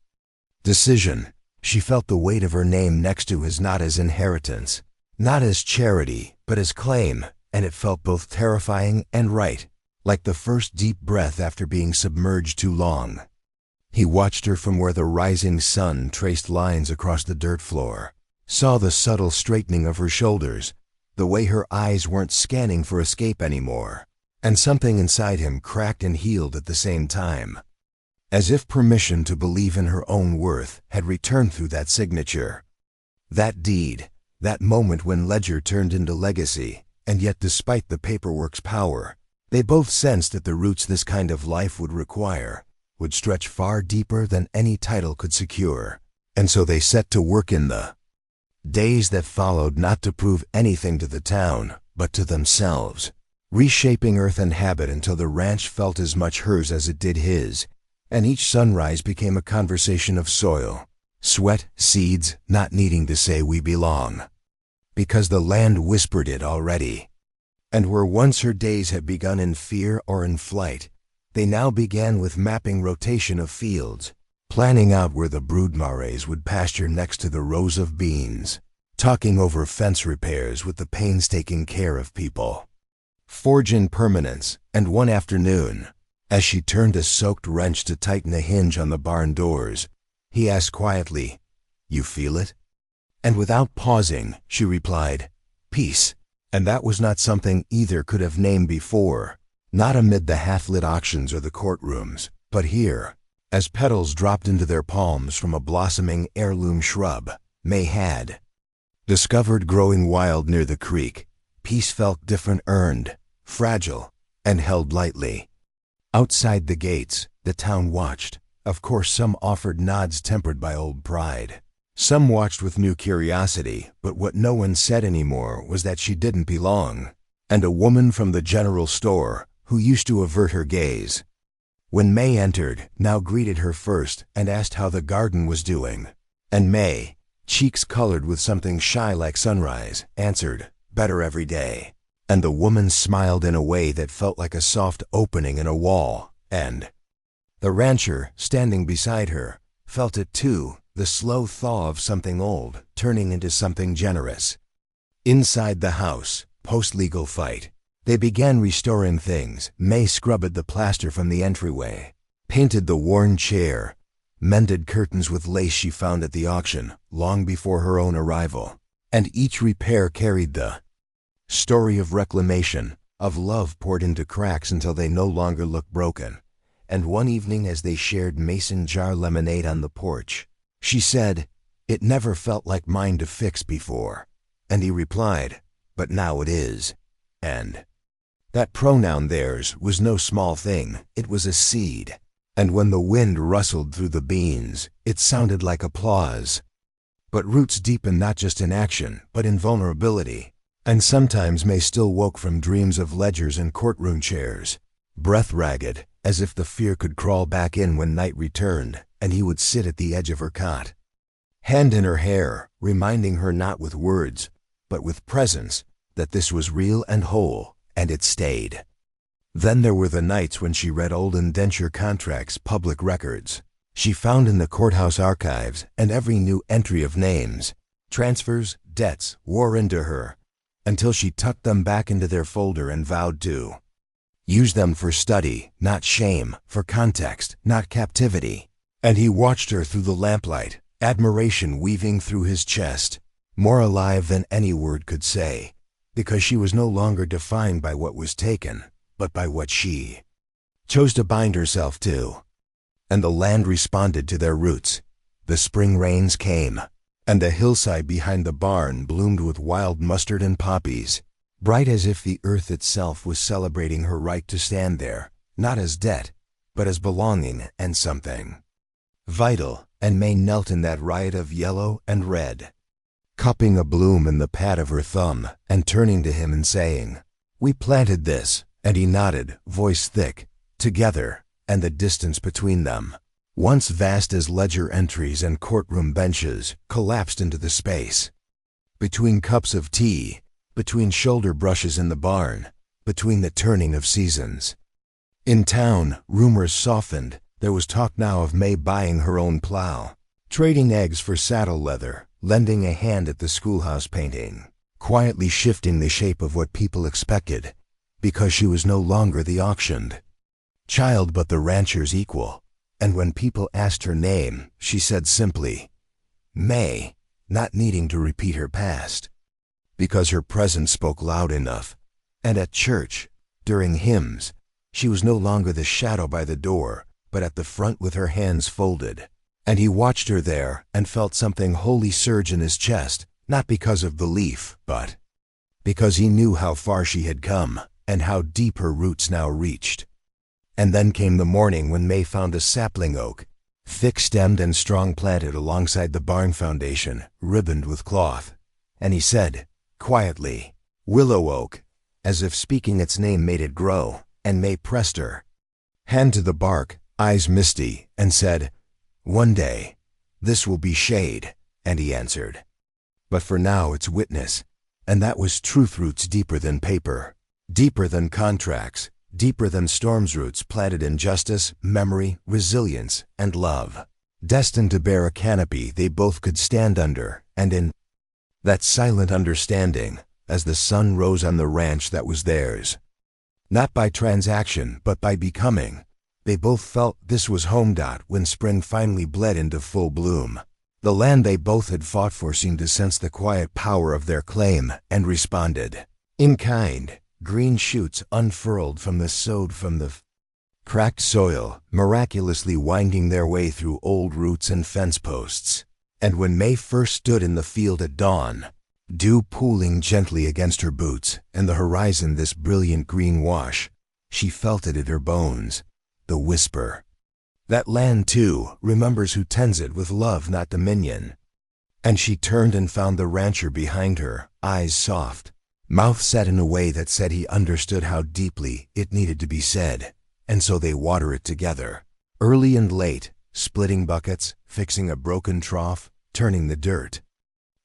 decision, she felt the weight of her name next to his, not as inheritance, not as charity, but as claim, and it felt both terrifying and right, like the first deep breath after being submerged too long. He watched her from where the rising sun traced lines across the dirt floor, saw the subtle straightening of her shoulders, the way her eyes weren't scanning for escape anymore, and something inside him cracked and healed at the same time, as if permission to believe in her own worth had returned through that signature, that deed, that moment when ledger turned into legacy. And yet, despite the paperwork's power, they both sensed that the roots this kind of life would require would stretch far deeper than any title could secure. And so they set to work in the days that followed, not to prove anything to the town, but to themselves, reshaping earth and habit until the ranch felt as much hers as it did his, and each sunrise became a conversation of soil, sweat, seeds, not needing to say "we belong," because the land whispered it already. And where once her days had begun in fear or in flight, they now began with mapping rotation of fields, planning out where the brood mares would pasture next to the rows of beans, talking over fence repairs with the painstaking care of people, forge in permanence. And one afternoon, as she turned a soaked wrench to tighten a hinge on the barn doors, he asked quietly, "You feel it?" And without pausing, she replied, "Peace." And that was not something either could have named before, Not amid the half-lit auctions or the courtrooms, but here, as petals dropped into their palms from a blossoming heirloom shrub May had discovered growing wild near the creek. Peace felt different, earned, fragile, and held lightly. Outside the gates, the town watched. Of course, some offered nods tempered by old pride. Some watched with new curiosity, but what no one said anymore was that she didn't belong. And a woman from the general store, who used to avert her gaze, when May entered, now greeted her first and asked how the garden was doing. And May, cheeks colored with something shy like sunrise, answered, "Better every day." And the woman smiled in a way that felt like a soft opening in a wall, and the rancher, standing beside her, felt it too, the slow thaw of something old turning into something generous. Inside the house, post-legal fight, they began restoring things. May scrubbed the plaster from the entryway, painted the worn chair, mended curtains with lace she found at the auction long before her own arrival. And each repair carried the story of reclamation, of love poured into cracks until they no longer looked broken. And one evening, as they shared mason jar lemonade on the porch, she said, "It never felt like mine to fix before." And he replied, "But now it is." And that pronoun, theirs, was no small thing. It was a seed. And when the wind rustled through the beans, it sounded like applause. But roots deepen not just in action, but in vulnerability. And sometimes May still woke from dreams of ledgers and courtroom chairs, breath ragged, as if the fear could crawl back in when night returned, and he would sit at the edge of her cot, hand in her hair, reminding her not with words, but with presence, that this was real and whole, and it stayed. Then there were the nights when she read old indenture contracts, public records she found in the courthouse archives, and every new entry of names, transfers, debts, wore into her, until she tucked them back into their folder and vowed to use them for study, not shame, for context, not captivity. And he watched her through the lamplight, admiration weaving through his chest, more alive than any word could say, because she was no longer defined by what was taken, but by what she chose to bind herself to. And the land responded to their roots. The spring rains came, and the hillside behind the barn bloomed with wild mustard and poppies, bright as if the earth itself was celebrating her right to stand there, not as debt, but as belonging and something vital. And May knelt in that riot of yellow and red, cupping a bloom in the pad of her thumb and turning to him and saying, "We planted this," and he nodded, voice thick, "together," and the distance between them, once vast as ledger entries and courtroom benches, collapsed into the space between cups of tea, between shoulder brushes in the barn, between the turning of seasons. In town, rumors softened. There was talk now of May buying her own plow, trading eggs for saddle leather, lending a hand at the schoolhouse painting, quietly shifting the shape of what people expected, because she was no longer the auctioned child but the rancher's equal. And when people asked her name, she said simply, "May," not needing to repeat her past, because her presence spoke loud enough. And at church, during hymns, she was no longer the shadow by the door, but at the front with her hands folded. And he watched her there and felt something holy surge in his chest, not because of belief, but because he knew how far she had come and how deep her roots now reached. And then came the morning when May found a sapling oak, thick-stemmed and strong-planted alongside the barn foundation, ribboned with cloth. And he said, quietly, "Willow oak," as if speaking its name made it grow, and May pressed her hand to the bark, eyes misty, and said, "One day, this will be shade," and he answered, "But for now it's witness," and that was truth roots deeper than paper, deeper than contracts, deeper than storm's roots planted in justice, memory, resilience, and love, destined to bear a canopy they both could stand under. And in that silent understanding, as the sun rose on the ranch that was theirs, not by transaction but by becoming, they both felt this was home. When spring finally bled into full bloom, the land they both had fought for seemed to sense the quiet power of their claim and responded in kind, green shoots unfurled from the cracked soil, miraculously winding their way through old roots and fence posts. And when May first stood in the field at dawn, dew pooling gently against her boots, and the horizon this brilliant green wash, she felt it in her bones, the whisper. That land, too, remembers who tends it with love, not dominion. And she turned and found the rancher behind her, eyes soft, mouth set in a way that said he understood how deeply it needed to be said, and so they water it together, early and late, splitting buckets, fixing a broken trough, turning the dirt.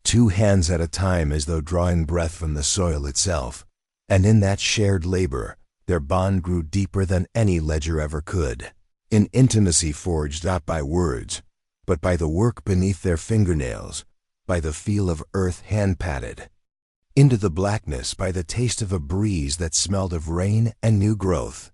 2 hands at a time, as though drawing breath from the soil itself. And in that shared labor, their bond grew deeper than any ledger ever could. In intimacy forged not by words, but by the work beneath their fingernails, by the feel of earth hand-patted. Into the blackness by the taste of a breeze that smelled of rain and new growth.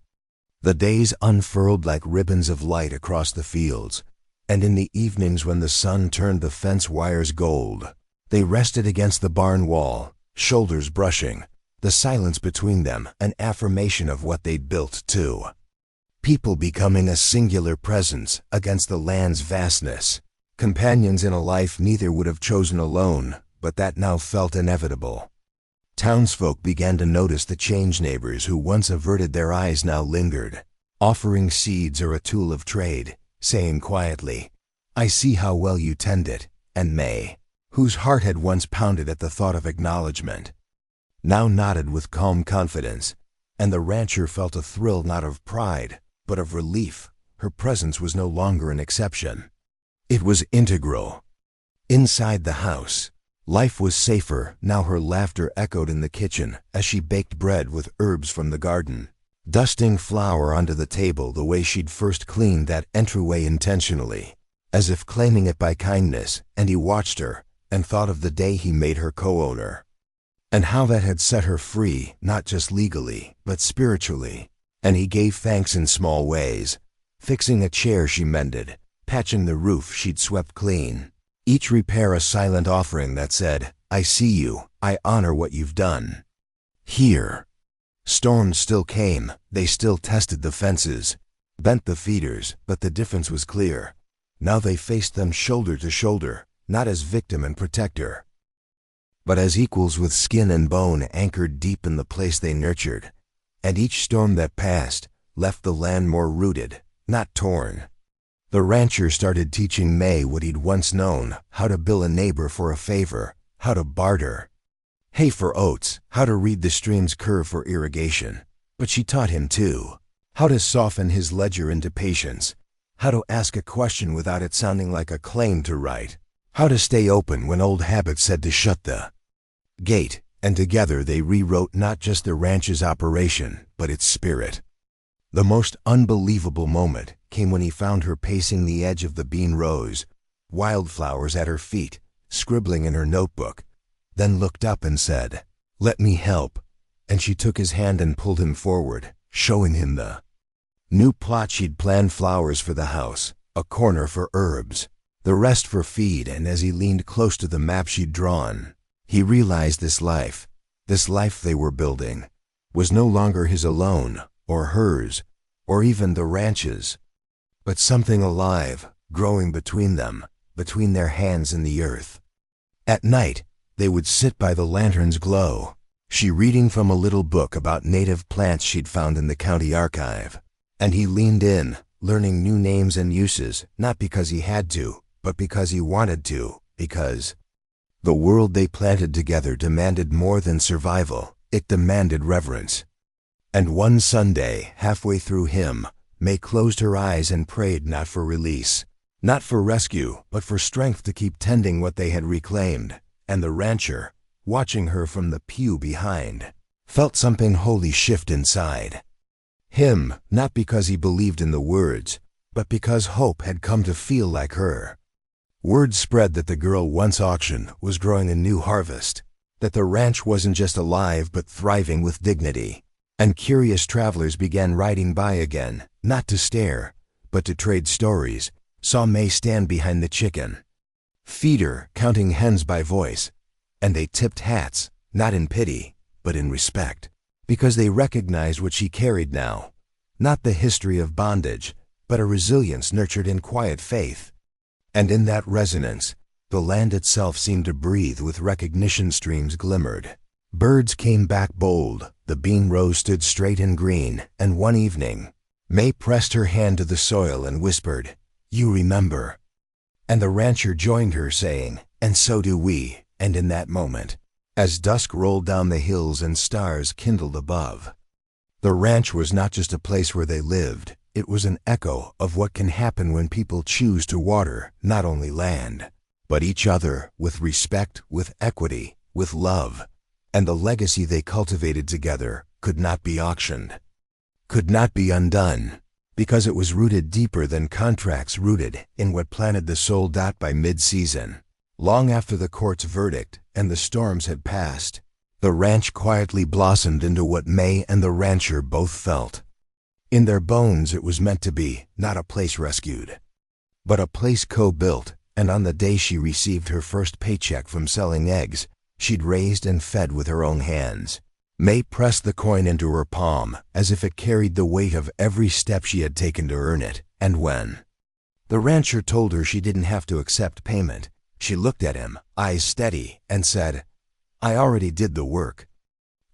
The days unfurled like ribbons of light across the fields, and in the evenings when the sun turned the fence wires gold, they rested against the barn wall, shoulders brushing, the silence between them an affirmation of what they'd built too. People becoming a singular presence against the land's vastness, companions in a life neither would have chosen alone, but that now felt inevitable. Townsfolk began to notice the change. Neighbors who once averted their eyes now lingered, offering seeds or a tool of trade, saying quietly, "I see how well you tend it," and May, whose heart had once pounded at the thought of acknowledgement, now nodded with calm confidence, and the rancher felt a thrill not of pride, but of relief. Her presence was no longer an exception. It was integral. Inside the house, life was safer. Now her laughter echoed in the kitchen as she baked bread with herbs from the garden, dusting flour onto the table the way she'd first cleaned that entryway intentionally, as if claiming it by kindness. And he watched her and thought of the day he made her co-owner, and how that had set her free, not just legally, but spiritually. And he gave thanks in small ways, fixing a chair she mended, patching the roof she'd swept clean. Each repair a silent offering that said, "I see you, I honor what you've done." Here, storms still came, they still tested the fences, bent the feeders, but the difference was clear. Now they faced them shoulder to shoulder, not as victim and protector, but as equals with skin and bone anchored deep in the place they nurtured. And each storm that passed left the land more rooted, not torn. The rancher started teaching May what he'd once known, how to bill a neighbor for a favor, how to barter hay for oats, how to read the stream's curve for irrigation. But she taught him, too, how to soften his ledger into patience, how to ask a question without it sounding like a claim to right, how to stay open when old habits said to shut the gate. And together they rewrote not just the ranch's operation, but its spirit. The most unbelievable moment came when he found her pacing the edge of the bean rows, wildflowers at her feet, scribbling in her notebook, then looked up and said, "Let me help." And she took his hand and pulled him forward, showing him the new plot she'd planned: flowers for the house, a corner for herbs, the rest for feed. And as he leaned close to the map she'd drawn, he realized this life they were building, was no longer his alone, or hers, or even the ranch's, but something alive, growing between them, between their hands and the earth. At night, they would sit by the lantern's glow, she reading from a little book about native plants she'd found in the county archive, and he leaned in, learning new names and uses, not because he had to, but because he wanted to, because the world they planted together demanded more than survival, it demanded reverence. And one Sunday, halfway through him, May closed her eyes and prayed not for release, not for rescue, but for strength to keep tending what they had reclaimed. And the rancher, watching her from the pew behind, felt something holy shift inside him, not because he believed in the words, but because hope had come to feel like her. Word spread that the girl once auctioned was growing a new harvest, that the ranch wasn't just alive but thriving with dignity. And curious travelers began riding by again, not to stare, but to trade stories. Saw May stand behind the chicken feeder, counting hens by voice, and they tipped hats, not in pity, but in respect, because they recognized what she carried now. Not the history of bondage, but a resilience nurtured in quiet faith. And in that resonance, the land itself seemed to breathe with recognition. Streams glimmered. Birds came back bold, the bean rows stood straight and green, and one evening, May pressed her hand to the soil and whispered, "You remember." And the rancher joined her, saying, "And so do we." And in that moment, as dusk rolled down the hills and stars kindled above, the ranch was not just a place where they lived, it was an echo of what can happen when people choose to water not only land, but each other with respect, with equity, with love. And the legacy they cultivated together could not be auctioned, could not be undone, because it was rooted deeper than contracts, rooted in what planted the soul. By mid-season, long after the court's verdict and the storms had passed, the ranch quietly blossomed into what May and the rancher both felt. In their bones it was meant to be, not a place rescued, but a place co-built. And on the day she received her first paycheck from selling eggs she'd raised and fed with her own hands, May pressed the coin into her palm as if it carried the weight of every step she had taken to earn it. And when the rancher told her she didn't have to accept payment, she looked at him, eyes steady, and said, "I already did the work."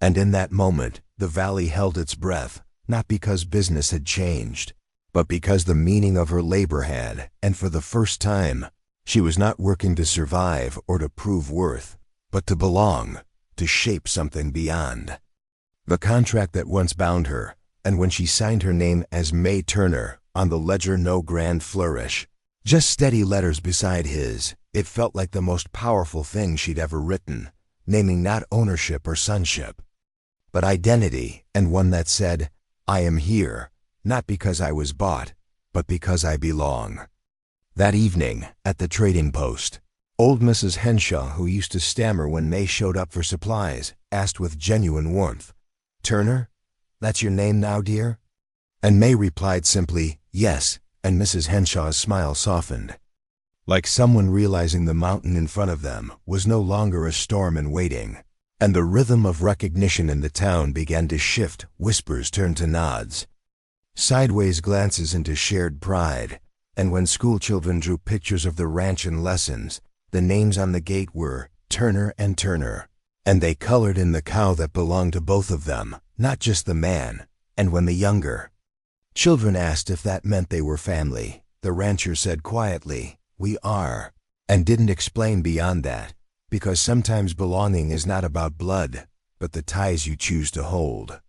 And in that moment, the valley held its breath, not because business had changed, but because the meaning of her labor had. And for the first time, she was not working to survive or to prove worth, but to belong, to shape something beyond the contract that once bound her. And when she signed her name as May Turner on the ledger, no grand flourish, just steady letters beside his, it felt like the most powerful thing she'd ever written, naming not ownership or sonship, but identity, and one that said, "I am here, not because I was bought, but because I belong." That evening, at the trading post, old Mrs. Henshaw, who used to stammer when May showed up for supplies, asked with genuine warmth, "Turner, that's your name now, dear?" And May replied simply, "Yes," and Mrs. Henshaw's smile softened, like someone realizing the mountain in front of them was no longer a storm in waiting. And the rhythm of recognition in the town began to shift. Whispers turned to nods, sideways glances into shared pride. And when schoolchildren drew pictures of the ranch in lessons, the names on the gate were Turner and Turner, and they colored in the cow that belonged to both of them, not just the man. And when the younger children asked if that meant they were family, the rancher said quietly, "We are," and didn't explain beyond that, because sometimes belonging is not about blood, but the ties you choose to hold.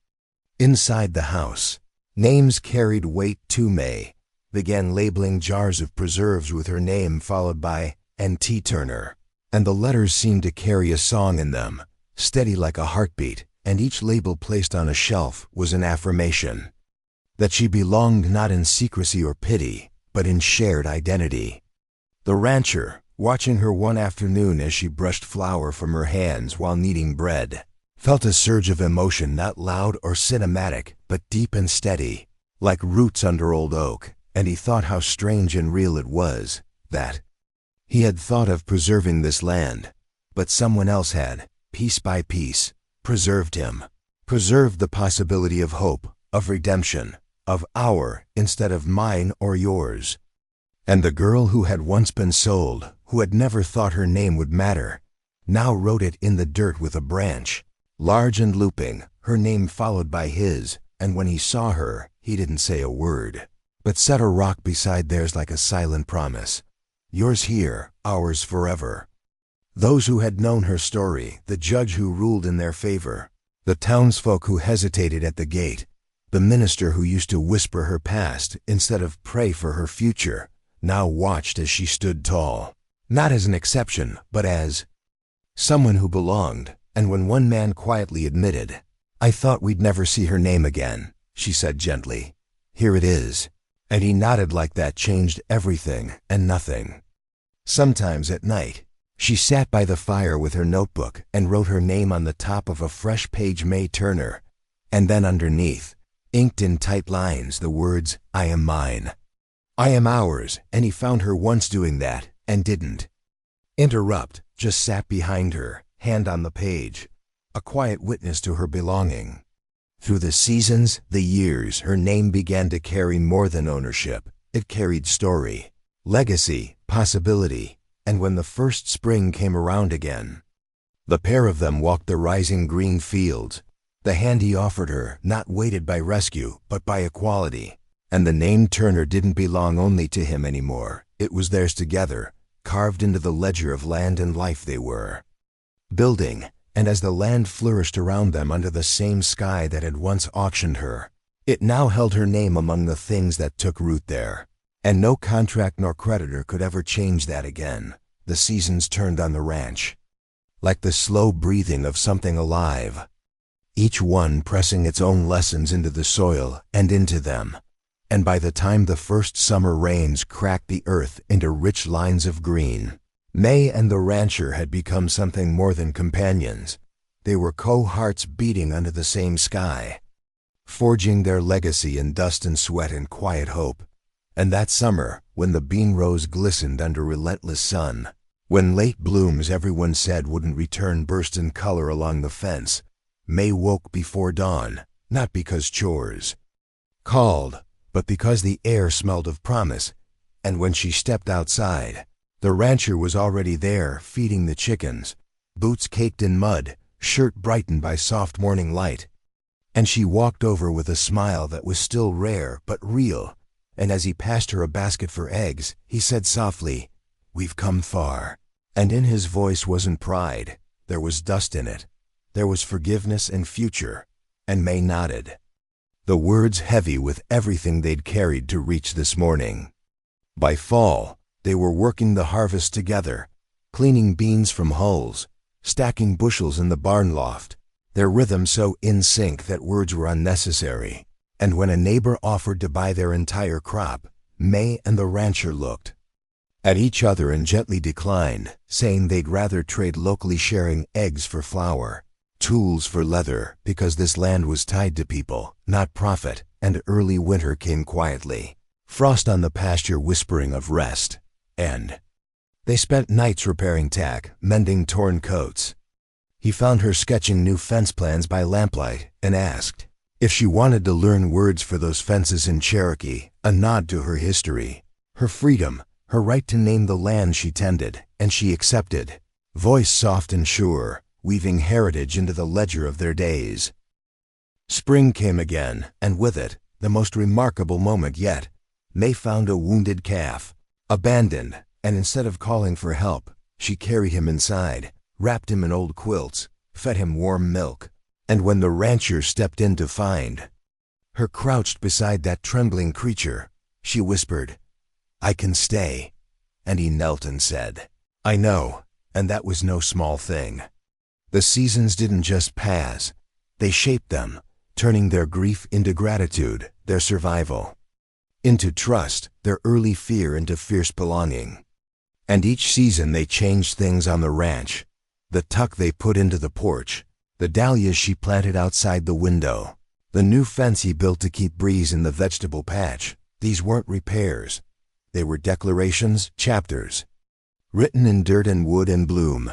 Inside the house, names carried weight too. May began labeling jars of preserves with her name followed by N.T. Turner, and the letters seemed to carry a song in them, steady like a heartbeat, and each label placed on a shelf was an affirmation that she belonged not in secrecy or pity, but in shared identity. The rancher, watching her one afternoon as she brushed flour from her hands while kneading bread, felt a surge of emotion, not loud or cinematic, but deep and steady, like roots under old oak. And he thought how strange and real it was that he had thought of preserving this land, but someone else had, piece by piece, preserved him, preserved the possibility of hope, of redemption, of our instead of mine or yours. And the girl who had once been sold, who had never thought her name would matter, now wrote it in the dirt with a branch, large and looping, her name followed by his. And when he saw her, he didn't say a word, but set a rock beside theirs like a silent promise. Yours here, ours forever. Those who had known her story, the judge who ruled in their favor, the townsfolk who hesitated at the gate, the minister who used to whisper her past instead of pray for her future, now watched as she stood tall, not as an exception, but as someone who belonged. And when one man quietly admitted, "I thought we'd never see her name again," she said gently, "Here it is." And he nodded like that changed everything and nothing. Sometimes at night, she sat by the fire with her notebook and wrote her name on the top of a fresh page, May Turner, and then underneath, inked in tight lines, the words, "I am mine. I am ours." And he found her once doing that and didn't interrupt, just sat behind her, hand on the page, a quiet witness to her belonging. Through the seasons, the years, her name began to carry more than ownership. It carried story, legacy, possibility, and when the first spring came around again, the pair of them walked the rising green fields. The hand he offered her, not weighted by rescue, but by equality. And the name Turner didn't belong only to him anymore. It was theirs together, carved into the ledger of land and life they were building. And as the land flourished around them under the same sky that had once auctioned her, it now held her name among the things that took root there. And no contract nor creditor could ever change that again. The seasons turned on the ranch, like the slow breathing of something alive, each one pressing its own lessons into the soil and into them. And by the time the first summer rains cracked the earth into rich lines of green, May and the rancher had become something more than companions. They were co-hearts beating under the same sky, forging their legacy in dust and sweat and quiet hope. And that summer, when the bean rows glistened under relentless sun, when late blooms everyone said wouldn't return burst in color along the fence, May woke before dawn, not because chores called, but because the air smelled of promise. And when she stepped outside, the rancher was already there, feeding the chickens, boots caked in mud, shirt brightened by soft morning light. And she walked over with a smile that was still rare but real. And as he passed her a basket for eggs, he said softly, "We've come far." And in his voice wasn't pride. There was dust in it. There was forgiveness and future. And May nodded, the words heavy with everything they'd carried to reach this morning. By fall, they were working the harvest together, cleaning beans from hulls, stacking bushels in the barn loft, their rhythm so in sync that words were unnecessary. And when a neighbor offered to buy their entire crop, May and the rancher looked at each other and gently declined, saying they'd rather trade locally, sharing eggs for flour, tools for leather, because this land was tied to people, not profit. And early winter came quietly, frost on the pasture whispering of rest. And they spent nights repairing tack, mending torn coats. He found her sketching new fence plans by lamplight and asked if she wanted to learn words for those fences in Cherokee, a nod to her history, her freedom, her right to name the land she tended. And she accepted, voice soft and sure, weaving heritage into the ledger of their days. Spring came again, and with it, the most remarkable moment yet. May found a wounded calf, abandoned, and instead of calling for help, she carried him inside, wrapped him in old quilts, fed him warm milk. And when the rancher stepped in to find her crouched beside that trembling creature, she whispered, "I can stay." And he knelt and said, "I know," and that was no small thing. The seasons didn't just pass, they shaped them, turning their grief into gratitude, their survival into trust, their early fear into fierce belonging. And each season they changed things on the ranch, the tuck they put into the porch, the dahlias she planted outside the window, the new fence he built to keep breeze in the vegetable patch. These weren't repairs. They were declarations, chapters, written in dirt and wood and bloom,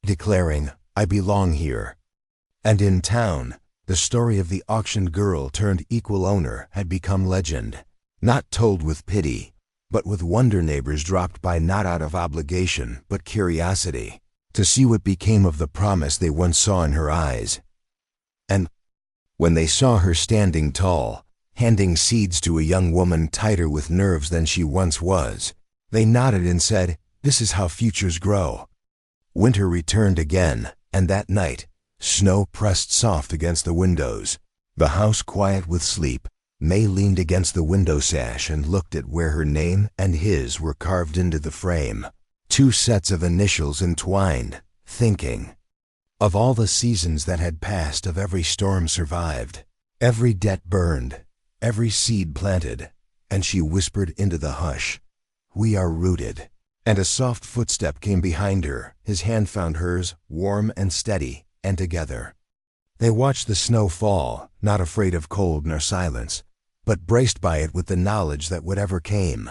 declaring, "I belong here." And in town, the story of the auctioned girl turned equal owner had become legend, not told with pity, but with wonder. Neighbors dropped by not out of obligation, but curiosity, to see what became of the promise they once saw in her eyes. And when they saw her standing tall, handing seeds to a young woman tighter with nerves than she once was, they nodded and said, "This is how futures grow." Winter returned again, and that night, snow pressed soft against the windows, the house quiet with sleep. May leaned against the window sash and looked at where her name and his were carved into the frame, two sets of initials entwined, thinking of all the seasons that had passed, of every storm survived, every debt burned, every seed planted. And she whispered into the hush, "We are rooted." And a soft footstep came behind her. His hand found hers, warm and steady, and together they watched the snow fall, not afraid of cold nor silence, but braced by it with the knowledge that whatever came,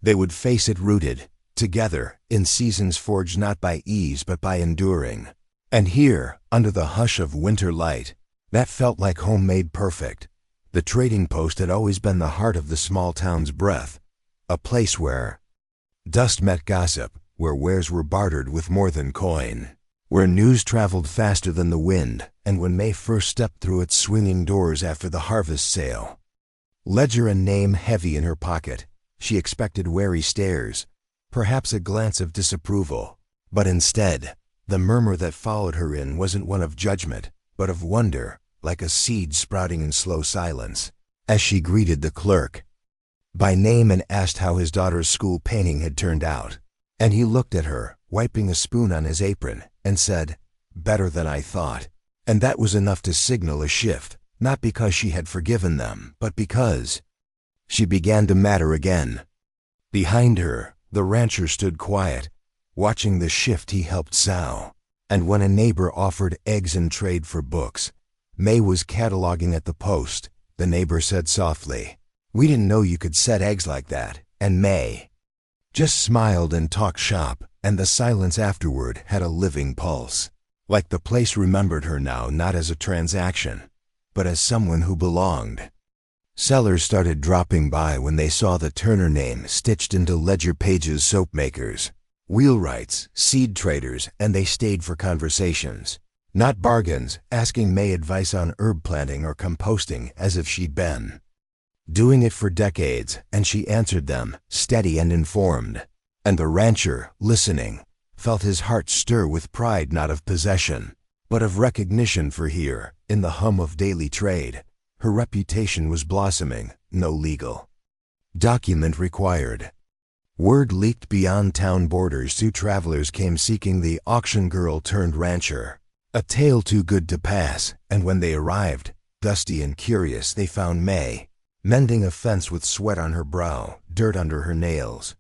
they would face it rooted, together, in seasons forged not by ease but by enduring. And here, under the hush of winter light, That felt like home made perfect. The trading post had always been the heart of the small town's breath, a place where dust met gossip, where wares were bartered with more than coin, where news traveled faster than the wind, and when May first stepped through its swinging doors after the harvest sale, ledger and name heavy in her pocket, she expected wary stares, perhaps a glance of disapproval, but instead, the murmur that followed her in wasn't one of judgment, but of wonder, like a seed sprouting in slow silence, as she greeted the clerk by name and asked how his daughter's school painting had turned out. And he looked at her, wiping a spoon on his apron, and said, "Better than I thought." And that was enough to signal a shift, not because she had forgiven them, but because she began to matter again. Behind her, the rancher stood quiet, watching the shift he helped sow. And when a neighbor offered eggs in trade for books, May was cataloging at the post. The neighbor said softly, "We didn't know you could set eggs like that," and May just smiled and talked shop, and the silence afterward had a living pulse, like the place remembered her now not as a transaction, but as someone who belonged. Sellers started dropping by when they saw the Turner name stitched into ledger pages. Soap makers, wheelwrights, seed traders, and they stayed for conversations, not bargains, asking May advice on herb planting or composting as if she'd been doing it for decades, and she answered them, steady and informed. And the rancher, listening, felt his heart stir with pride not of possession, but of recognition, for here, in the hum of daily trade, her reputation was blossoming, no legal document required. Word leaked beyond town borders. 2 travelers came seeking the auction girl turned rancher, a tale too good to pass, and when they arrived, dusty and curious, they found May mending a fence with sweat on her brow, dirt under her nails,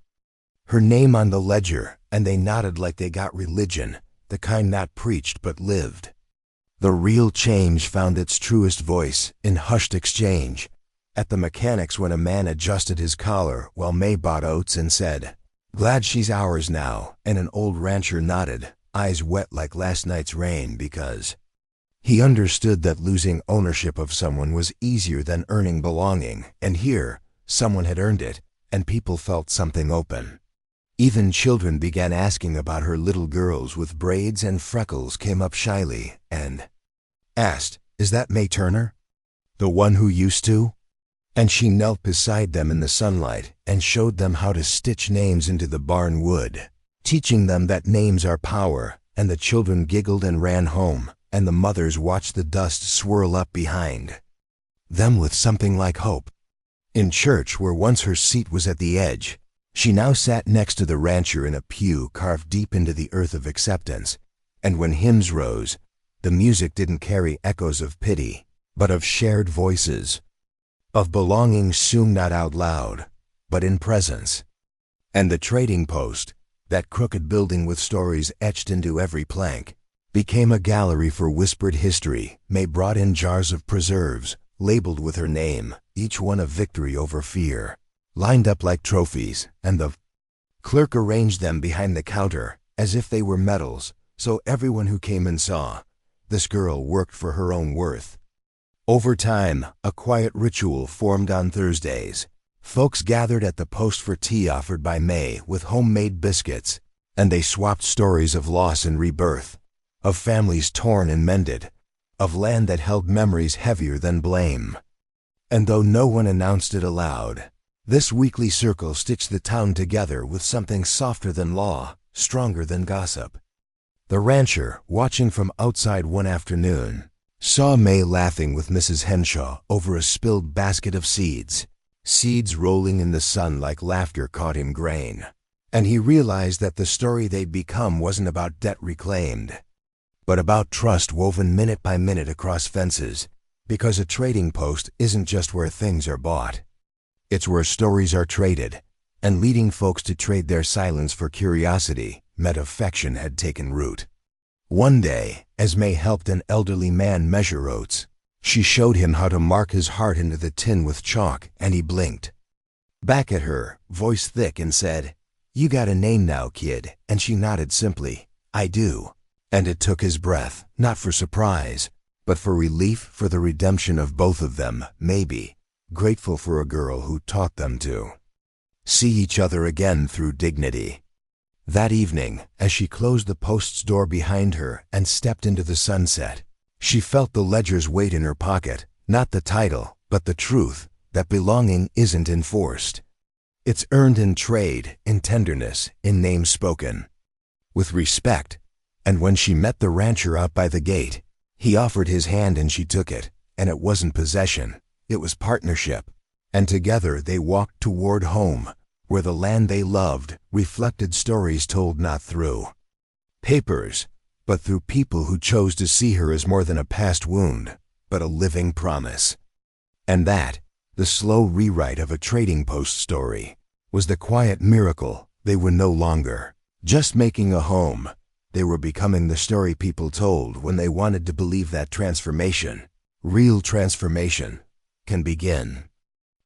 her name on the ledger, and they nodded like they got religion, the kind not preached but lived. The real change found its truest voice in hushed exchange at the mechanics when a man adjusted his collar while May bought oats and said, "Glad she's ours now," and an old rancher nodded, eyes wet like last night's rain, because he understood that losing ownership of someone was easier than earning belonging, and here, someone had earned it, and people felt something open. Even children began asking about her. Little girls with braids and freckles came up shyly and asked, "Is that May Turner? The one who used to?" And she knelt beside them in the sunlight and showed them how to stitch names into the barn wood, teaching them that names are power, and the children giggled and ran home, and the mothers watched the dust swirl up behind them with something like hope. In church, where once her seat was at the edge, she now sat next to the rancher in a pew carved deep into the earth of acceptance, and when hymns rose, the music didn't carry echoes of pity, but of shared voices, of belonging sung not out loud, but in presence. And the trading post, that crooked building with stories etched into every plank, became a gallery for whispered history. May brought in jars of preserves, labeled with her name, each one a victory over fear, lined up like trophies, and the clerk arranged them behind the counter as if they were medals, so everyone who came in saw this girl worked for her own worth. Over time, a quiet ritual formed on Thursdays. Folks gathered at the post for tea offered by May with homemade biscuits, and they swapped stories of loss and rebirth, of families torn and mended, of land that held memories heavier than blame. And though no one announced it aloud, this weekly circle stitched the town together with something softer than law, stronger than gossip. The rancher, watching from outside one afternoon, saw May laughing with Mrs. Henshaw over a spilled basket of seeds rolling in the sun like laughter caught in grain. And he realized that the story they'd become wasn't about debt reclaimed, but about trust woven minute by minute across fences, because a trading post isn't just where things are bought. It's where stories are traded, and leading folks to trade their silence for curiosity meant affection had taken root. One day, as May helped an elderly man measure oats, she showed him how to mark his heart into the tin with chalk, and he blinked back at her, voice thick, and said, "You got a name now, kid," and she nodded simply, "I do." And it took his breath, not for surprise, but for relief, for the redemption of both of them, maybe, grateful for a girl who taught them to see each other again through dignity. That evening, as she closed the post's door behind her and stepped into the sunset, she felt the ledger's weight in her pocket, not the title, but the truth that belonging isn't enforced. It's earned in trade, in tenderness, in names spoken with respect. And when she met the rancher out by the gate, he offered his hand and she took it, and it wasn't possession, it was partnership. And together they walked toward home, where the land they loved reflected stories told not through papers, but through people who chose to see her as more than a past wound, but a living promise. And that, the slow rewrite of a trading post story, was the quiet miracle. They were no longer just making a home. They were becoming the story people told when they wanted to believe that transformation, real transformation, can begin.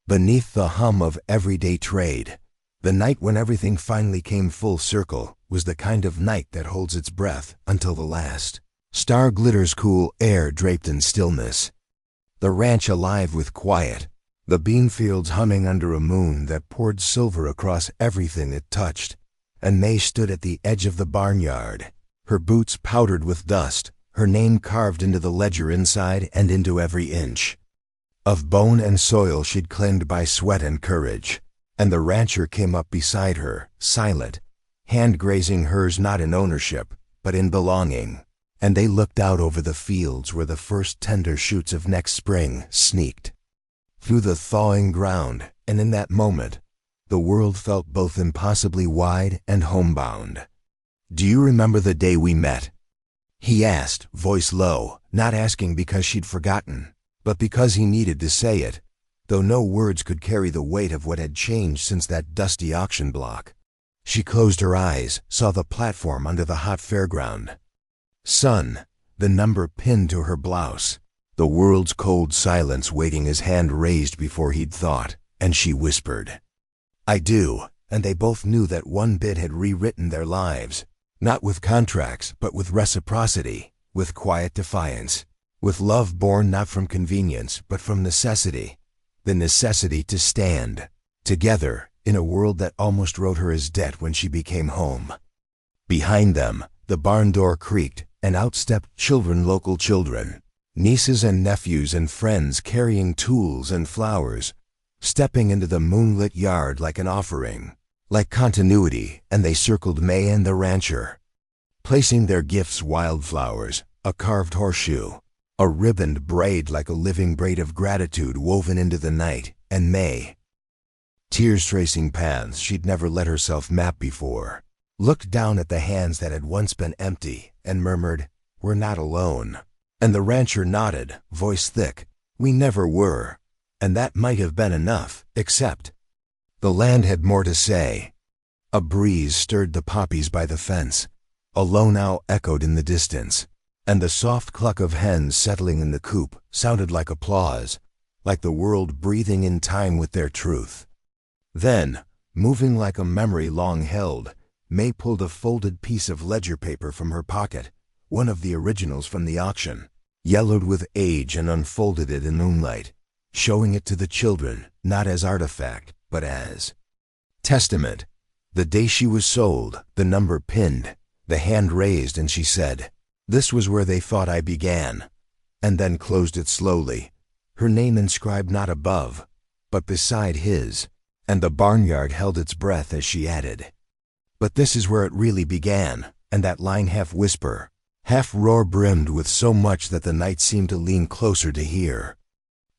Beneath the hum of everyday trade, the night when everything finally came full circle was the kind of night that holds its breath until the last star glitters, cool air draped in stillness. The ranch alive with quiet, the bean fields humming under a moon that poured silver across everything it touched. And May stood at the edge of the barnyard, her boots powdered with dust, her name carved into the ledger inside and into every inch of bone and soil she'd claimed by sweat and courage. And the rancher came up beside her, silent, hand grazing hers not in ownership, but in belonging. And they looked out over the fields where the first tender shoots of next spring sneaked through the thawing ground, and in that moment, the world felt both impossibly wide and homebound. "Do you remember the day we met?" he asked, voice low, not asking because she'd forgotten, but because he needed to say it, though no words could carry the weight of what had changed since that dusty auction block. She closed her eyes, saw the platform under the hot fairground. Sun, the number pinned to her blouse, the world's cold silence waiting, his hand raised before he'd thought, and she whispered, "I do," and they both knew that one bid had rewritten their lives, not with contracts, but with reciprocity, with quiet defiance, with love born not from convenience, but from necessity, the necessity to stand together in a world that almost wrote her as debt when she became home. Behind them, the barn door creaked, and out stepped children, local children, nieces and nephews and friends carrying tools and flowers, stepping into the moonlit yard like an offering, like continuity, and they circled May and the rancher, placing their gifts: wildflowers, a carved horseshoe, a ribboned braid like a living braid of gratitude woven into the night, and May, tears tracing paths she'd never let herself map before, looked down at the hands that had once been empty and murmured, "We're not alone." And the rancher nodded, voice thick, "We never were." And that might have been enough, except the land had more to say. A breeze stirred the poppies by the fence, a lone owl echoed in the distance, and the soft cluck of hens settling in the coop sounded like applause, like the world breathing in time with their truth. Then, moving like a memory long held, May pulled a folded piece of ledger paper from her pocket, one of the originals from the auction, yellowed with age, and unfolded it in moonlight, showing it to the children, not as artifact, but as testament. The day she was sold, the number pinned, the hand raised, and she said, "This was where they thought I began," and then closed it slowly, her name inscribed not above, but beside his, and the barnyard held its breath as she added, "But this is where it really began," and that line half whisper, half roar brimmed with so much that the night seemed to lean closer to hear.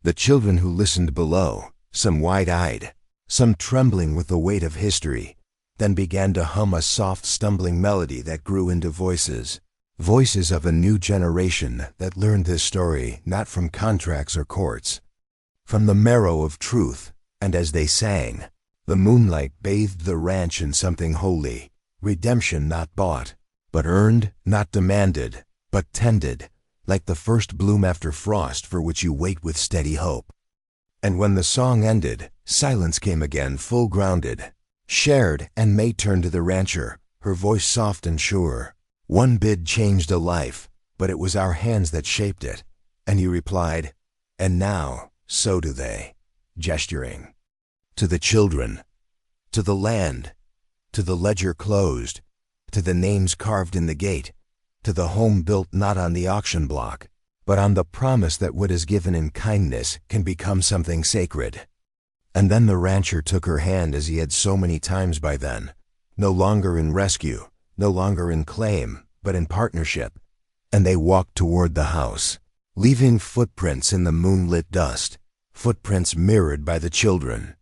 The children who listened below, some wide-eyed, some trembling with the weight of history, then began to hum a soft, stumbling melody that grew into voices, voices of a new generation that learned this story not from contracts or courts, from the marrow of truth. And as they sang, the moonlight bathed the ranch in something holy, redemption not bought, but earned, not demanded, but tended, like the first bloom after frost for which you wait with steady hope. And when the song ended, silence came again, full grounded, shared, and May turned to the rancher, her voice soft and sure. "One bid changed a life, but it was our hands that shaped it, And he replied, "And now, so do they," gesturing. To the children, to the land, to the ledger closed, to the names carved in the gate, to the home built not on the auction block, but on the promise that what is given in kindness can become something sacred. And then the rancher took her hand as he had so many times by then, no longer in rescue, no longer in claim, but in partnership, and they walked toward the house, leaving footprints in the moonlit dust, footprints mirrored by the children,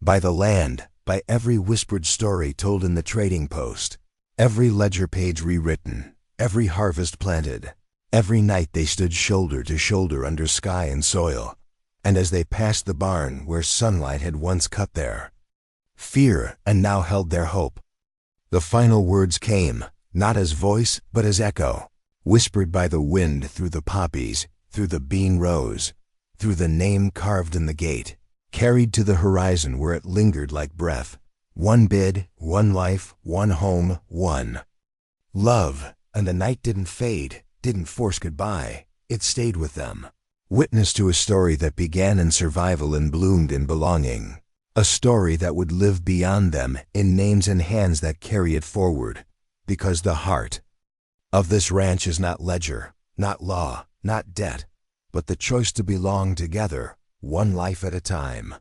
by the land, by every whispered story told in the trading post, every ledger page rewritten, every harvest planted, every night they stood shoulder to shoulder under sky and soil, and as they passed the barn where sunlight had once cut their fear and now held their hope, the final words came, not as voice but as echo, whispered by the wind through the poppies, through the bean rows, through the name carved in the gate, carried to the horizon where it lingered like breath. One bid, one life, one home, one love. And the night didn't fade, didn't force goodbye. It stayed with them, witness to a story that began in survival and bloomed in belonging. A story that would live beyond them in names and hands that carry it forward. Because the heart of this ranch is not ledger, not law, not debt, but the choice to belong together, one life at a time.